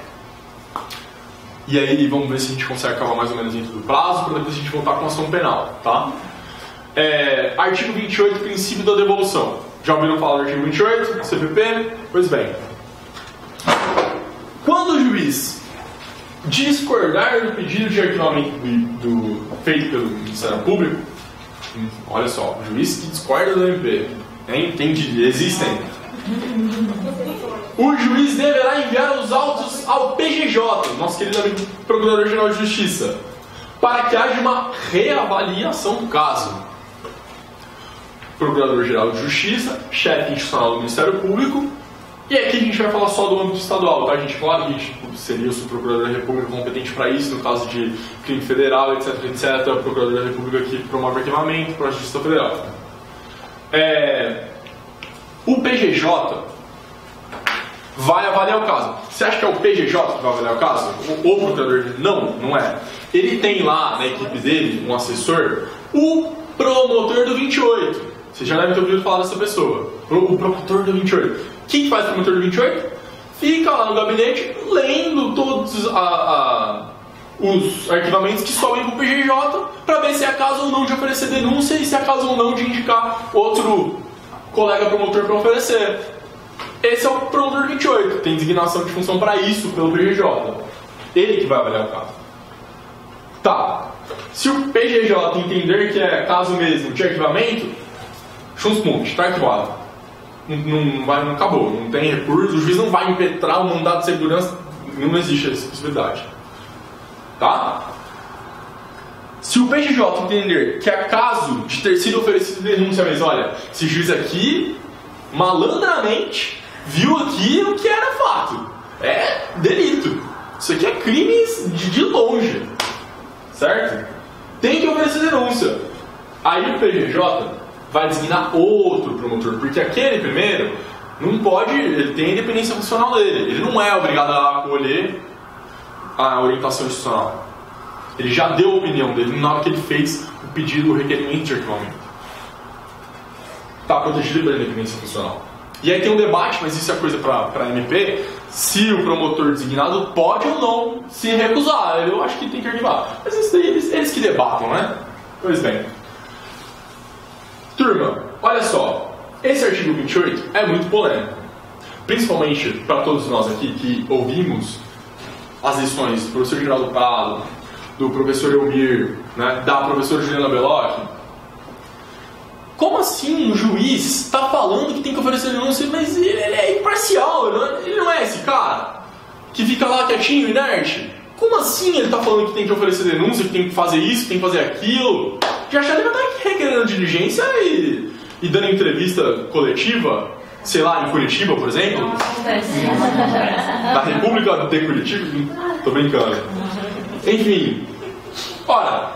E aí vamos ver se a gente consegue acabar mais ou menos dentro do prazo, para depois a gente voltar com a ação penal, tá? Artigo 28, princípio da devolução. Já ouviram falar do artigo 28, CPP? Pois bem. Quando o juiz discordar do pedido de arquivamento feito pelo Ministério Público, olha só, o juiz que discorda do MP, entendi, existem. O juiz deverá enviar os autos ao PGJ, nosso querido amigo Procurador-Geral de Justiça, para que haja uma reavaliação do caso. Procurador-Geral de Justiça, chefe institucional do Ministério Público, e aqui a gente vai falar só do âmbito estadual, tá, gente? Claro que seria o Subprocurador da República competente para isso, no caso de crime federal, etc, etc. O Procurador da República que promove arquivamento para a Justiça Federal. O PGJ vai avaliar o caso. Você acha que é o PGJ que vai avaliar o caso? O procurador? Não é. Ele tem lá na equipe dele, um assessor, o promotor do 28. Você já deve ter ouvido falar dessa pessoa. O promotor do 28. O que faz o promotor do 28? Fica lá no gabinete lendo todos os arquivamentos que sobem para o PGJ para ver se é caso ou não de oferecer denúncia e se é caso ou não de indicar outro colega promotor para oferecer. Esse é o promotor 28, tem designação de função para isso pelo PGJ. Ele que vai avaliar o caso. Tá. Se o PGJ entender que é caso mesmo de arquivamento, chunspunte, tá arquivado. Não acabou, não tem recurso, o juiz não vai impetrar o mandado de segurança, não existe essa possibilidade. Tá? Se o PGJ entender que é caso de ter sido oferecido denúncia mesmo, olha, esse juiz aqui, malandramente, viu aqui o que era fato. É delito. Isso aqui é crime de longe. Certo? Tem que oferecer denúncia. Aí o PGJ vai designar outro promotor, porque aquele primeiro não pode, ele tem a independência funcional dele. Ele não é obrigado a acolher a orientação institucional. Ele já deu a opinião dele na hora que ele fez o pedido, o requerimento de arquivamento. Está protegido pela independência funcional. E aí tem um debate, mas isso é coisa para MP, se o promotor designado pode ou não se recusar. Eu acho que tem que arquivar. Mas isso daí eles que debatam, né? Pois bem. Turma, olha só. Esse artigo 28 é muito polêmico. Principalmente para todos nós aqui que ouvimos as lições do professor Geraldo Prado, do professor Elmir, né, da professora Juliana Belocchi. Como assim o juiz está falando que tem que oferecer denúncia, mas ele é imparcial, ele não é esse cara que fica lá quietinho, inerte? Como assim ele está falando que tem que oferecer denúncia, que tem que fazer isso, que tem que fazer aquilo? Já deve estar aqui requerendo diligência e dando entrevista coletiva, sei lá, em Curitiba, por exemplo? Da República de Curitiba? Tô brincando. Enfim, ora,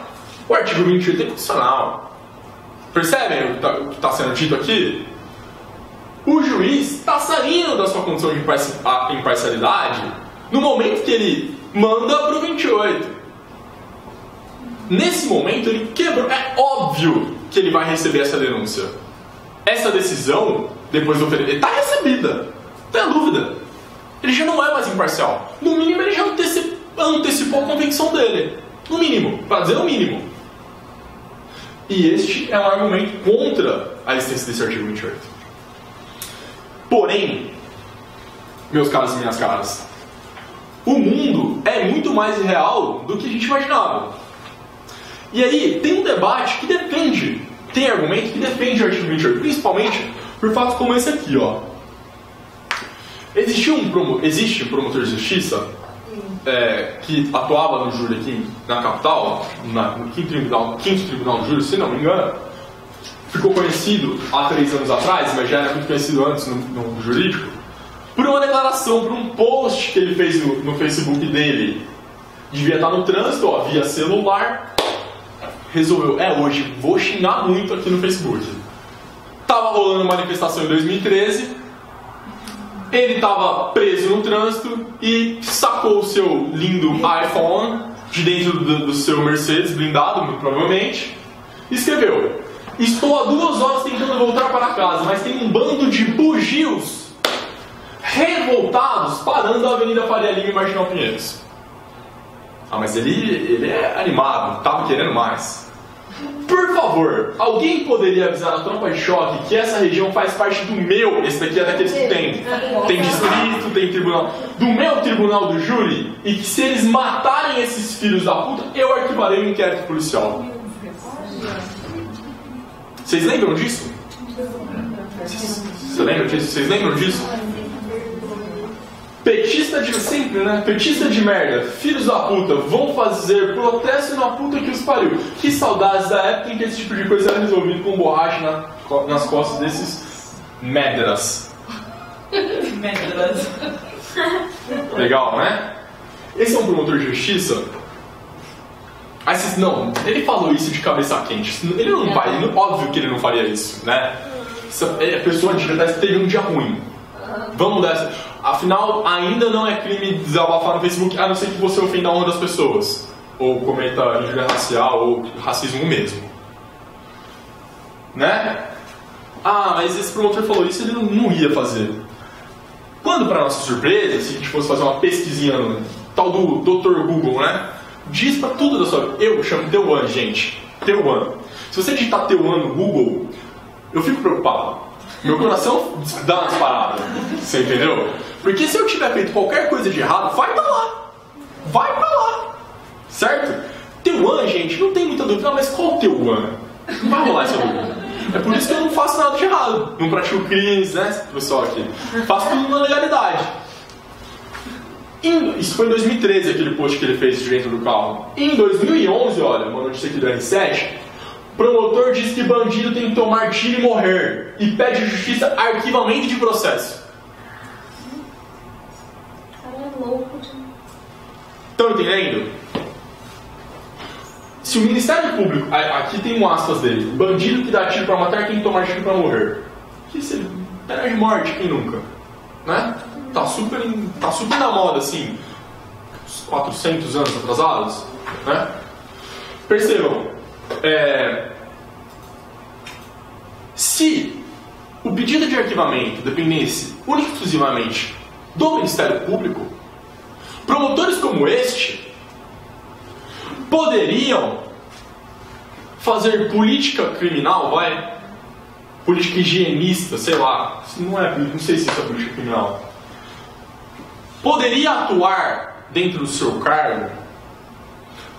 o artigo 28 é constitucional. Percebem o que está sendo dito aqui? O juiz está saindo da sua condição de imparcialidade no momento que ele manda para o 28. Nesse momento ele quebrou. É óbvio que ele vai receber essa denúncia. Essa decisão, depois do oferecimento, está recebida. Não tem dúvida. Ele já não é mais imparcial. No mínimo ele já antecipou a convicção dele. No mínimo, para dizer o mínimo. E este é um argumento contra a existência desse artigo 28. Porém, meus caros e minhas caras, o mundo é muito mais real do que a gente imaginava. E aí, tem um debate que depende, tem argumento que defende o artigo 28, principalmente por fatos como esse aqui, ó. Existe um promotor de justiça que atuava no júri aqui na capital, no 5º Tribunal de Júri, se não me engano, ficou conhecido há 3 anos atrás, mas já era muito conhecido antes no jurídico, por uma declaração, por um post que ele fez no Facebook dele. Devia estar no trânsito, ó, via celular, resolveu, hoje vou xingar muito aqui no Facebook. Tava rolando uma manifestação em 2013, ele estava preso no trânsito e sacou o seu lindo iPhone de dentro do seu Mercedes blindado, muito provavelmente, e escreveu: Estou há 2 horas tentando voltar para casa, mas tem um bando de bugios revoltados parando a Avenida Faria Lima e Marginal Pinheiros. Ah, mas ele é animado, tava querendo mais. Por favor, alguém poderia avisar a tropa de choque que essa região faz parte do meu, esse daqui é daqueles que tem distrito, tem tribunal, do meu tribunal do júri, e que se eles matarem esses filhos da puta, eu arquivarei o inquérito policial. Vocês lembram disso? Você lembra disso? Vocês lembram disso? Petista de sempre, né? Petista de merda, filhos da puta, vão fazer protesto na puta que os pariu. Que saudades da época em que esse tipo de coisa era resolvido com borracha nas costas desses medras. Legal, né? Esse é um promotor de justiça. Aí vocês, não, ele falou isso de cabeça quente. Ele não vai, óbvio que ele não faria isso, né? A pessoa de verdade teve um dia ruim. Vamos dessa. Afinal, ainda não é crime desabafar no Facebook, a não ser que você ofenda a honra das pessoas. Ou cometa injúria racial, ou racismo mesmo. Né? Ah, mas esse promotor falou isso, ele não ia fazer. Quando, para nossa surpresa, se a gente fosse fazer uma pesquisinha no tal do Dr. Google, né? Diz pra tudo da sua vida. Eu chamo Teuan, gente. Teuan. Se você digitar Teuan no Google, eu fico preocupado. Meu coração dá umas paradas. Você entendeu? Porque se eu tiver feito qualquer coisa de errado, vai pra lá. Vai pra lá. Certo? Teuan, gente, não tem muita dúvida. Não, mas qual Teuan? Não vai rolar essa dúvida. É por isso que eu não faço nada de errado. Não pratico crimes, né, pessoal aqui. Faço tudo na legalidade. Isso foi em 2013, aquele post que ele fez de dentro do carro. Em 2011, olha, uma notícia aqui do R7, promotor diz que bandido tem que tomar tiro e morrer e pede à justiça arquivamento de processo. Cara, é louco. Estão entendendo? Se o Ministério Público, aqui tem um aspas dele, bandido que dá tiro pra matar tem que tomar tiro pra morrer. Que se pena de morte, quem nunca? Né? Tá super na moda, assim, uns 400 anos atrasados, né? Percebam, se o pedido de arquivamento dependesse única e exclusivamente do Ministério Público, promotores como este poderiam fazer política criminal, política higienista, sei lá, não sei se isso é política criminal. Poderia atuar dentro do seu cargo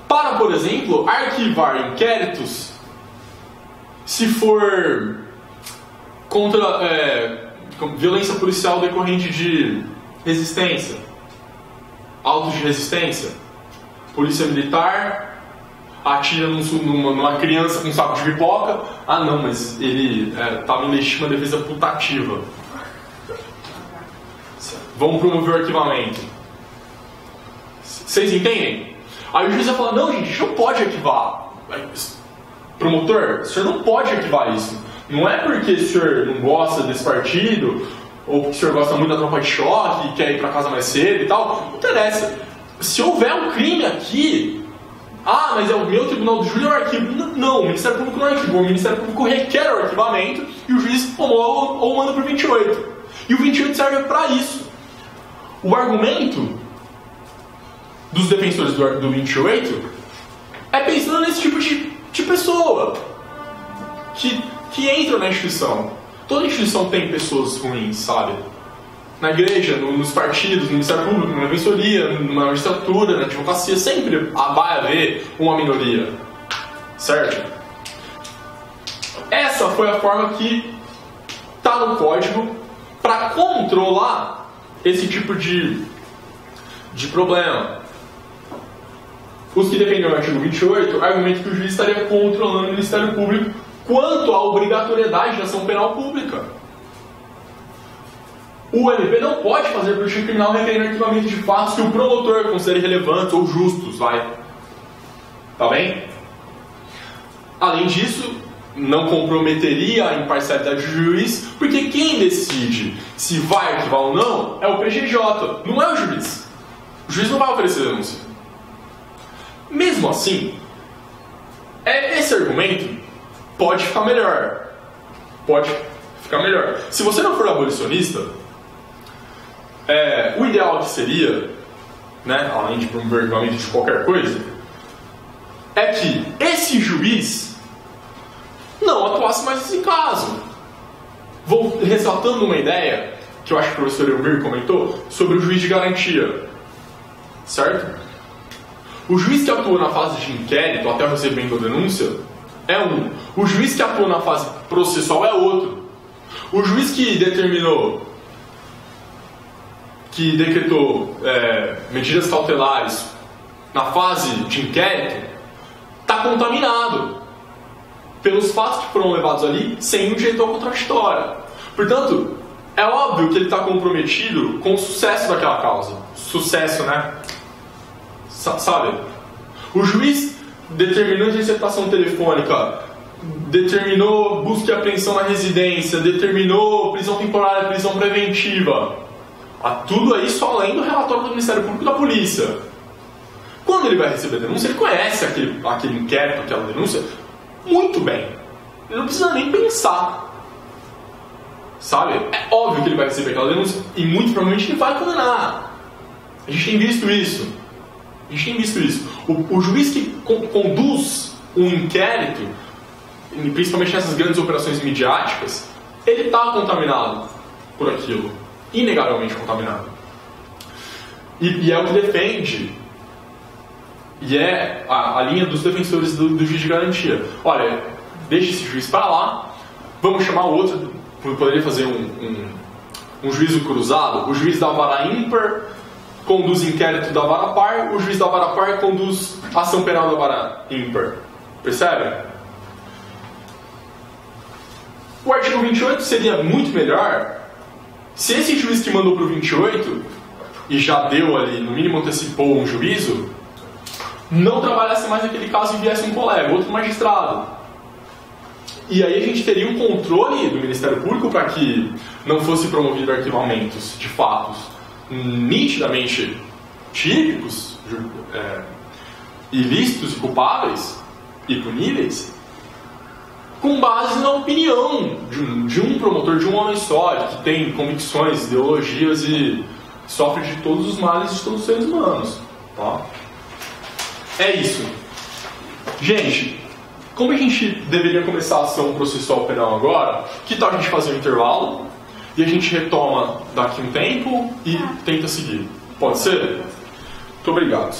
para, por exemplo, arquivar inquéritos se for contra violência policial decorrente de resistência, autos de resistência, polícia militar atira numa criança com um saco de pipoca, ah não, mas ele estava em legítima defesa putativa. Vamos promover o arquivamento. Vocês entendem? Aí o juiz vai falar, não gente, a gente não pode arquivar. Promotor, o senhor não pode arquivar isso. Não é porque o senhor não gosta desse partido, ou porque o senhor gosta muito da tropa de choque e quer ir para casa mais cedo e tal. Não interessa. Se houver um crime aqui, mas é o meu tribunal do júri é o arquivo. Não, o Ministério Público não arquivou. O Ministério Público requer o arquivamento e o juiz ou manda para o 28. E o 28 serve para isso. O argumento dos defensores do 28 é pensando nesse tipo de pessoa que entra na instituição. Toda instituição tem pessoas ruins, sabe? Na igreja, nos partidos, no Ministério Público, na defensoria, na magistratura, na advocacia, sempre vai haver uma minoria. Certo? Essa foi a forma que está no código para controlar esse tipo de problema. Os que defendem o artigo 28 argumentam que o juiz estaria controlando o Ministério Público quanto à obrigatoriedade da ação penal pública. O MP não pode fazer política criminal requerendo arquivamento de fatos que o promotor considere relevantes ou justos, Tá bem? Além disso, não comprometeria a imparcialidade do juiz, porque quem decide se vai arquivar ou não é o PGJ, não é o juiz. O juiz não vai oferecer denúncia. Mesmo assim, esse argumento pode ficar melhor. Pode ficar melhor. Se você não for abolicionista, o ideal que seria, né, além de promover o arquivamento de qualquer coisa, é que esse juiz não atuasse mais nesse caso. Vou ressaltando uma ideia que eu acho que o professor Elmir comentou sobre o juiz de garantia, certo? O juiz que atua na fase de inquérito, até recebendo a denúncia, é um. O juiz que atua na fase processual é outro. O juiz que decretou medidas cautelares na fase de inquérito está contaminado pelos fatos que foram levados ali sem um diretor contraditório. Portanto, é óbvio que ele está comprometido com o sucesso daquela causa. Sucesso, né? Sabe? O juiz determinou interceptação telefônica, determinou busca e apreensão na residência, determinou prisão temporária, prisão preventiva. Tudo isso além do relatório do Ministério Público e da Polícia. Quando ele vai receber a denúncia, ele conhece aquele inquérito, aquela denúncia, muito bem. Ele não precisa nem pensar. Sabe? É óbvio que ele vai receber aquela denúncia e muito provavelmente ele vai condenar. A gente tem visto isso. O juiz que conduz um inquérito, principalmente nessas grandes operações midiáticas, ele está contaminado por aquilo. Inegavelmente contaminado. E é o que defende. E é a linha dos defensores do juiz de garantia. Olha, deixa esse juiz para lá, vamos chamar o outro, poderia fazer um juízo cruzado. O juiz da vara ímpar conduz inquérito da vara par, o juiz da vara par conduz ação penal da vara ímpar. Percebe? O artigo 28 seria muito melhor se esse juiz que mandou para o 28 e já deu ali, no mínimo antecipou um juízo, não trabalhasse mais naquele caso e enviasse um colega, outro magistrado. E aí a gente teria um controle do Ministério Público para que não fosse promovido arquivamentos de fatos nitidamente típicos, ilícitos e culpáveis e puníveis, com base na opinião de um promotor, de um homem só, que tem convicções, ideologias e sofre de todos os males de todos os seres humanos. Tá? É isso. Gente, como a gente deveria começar a ação processual penal agora, que tal a gente fazer um intervalo e a gente retoma daqui um tempo e tenta seguir? Pode ser? Muito obrigado.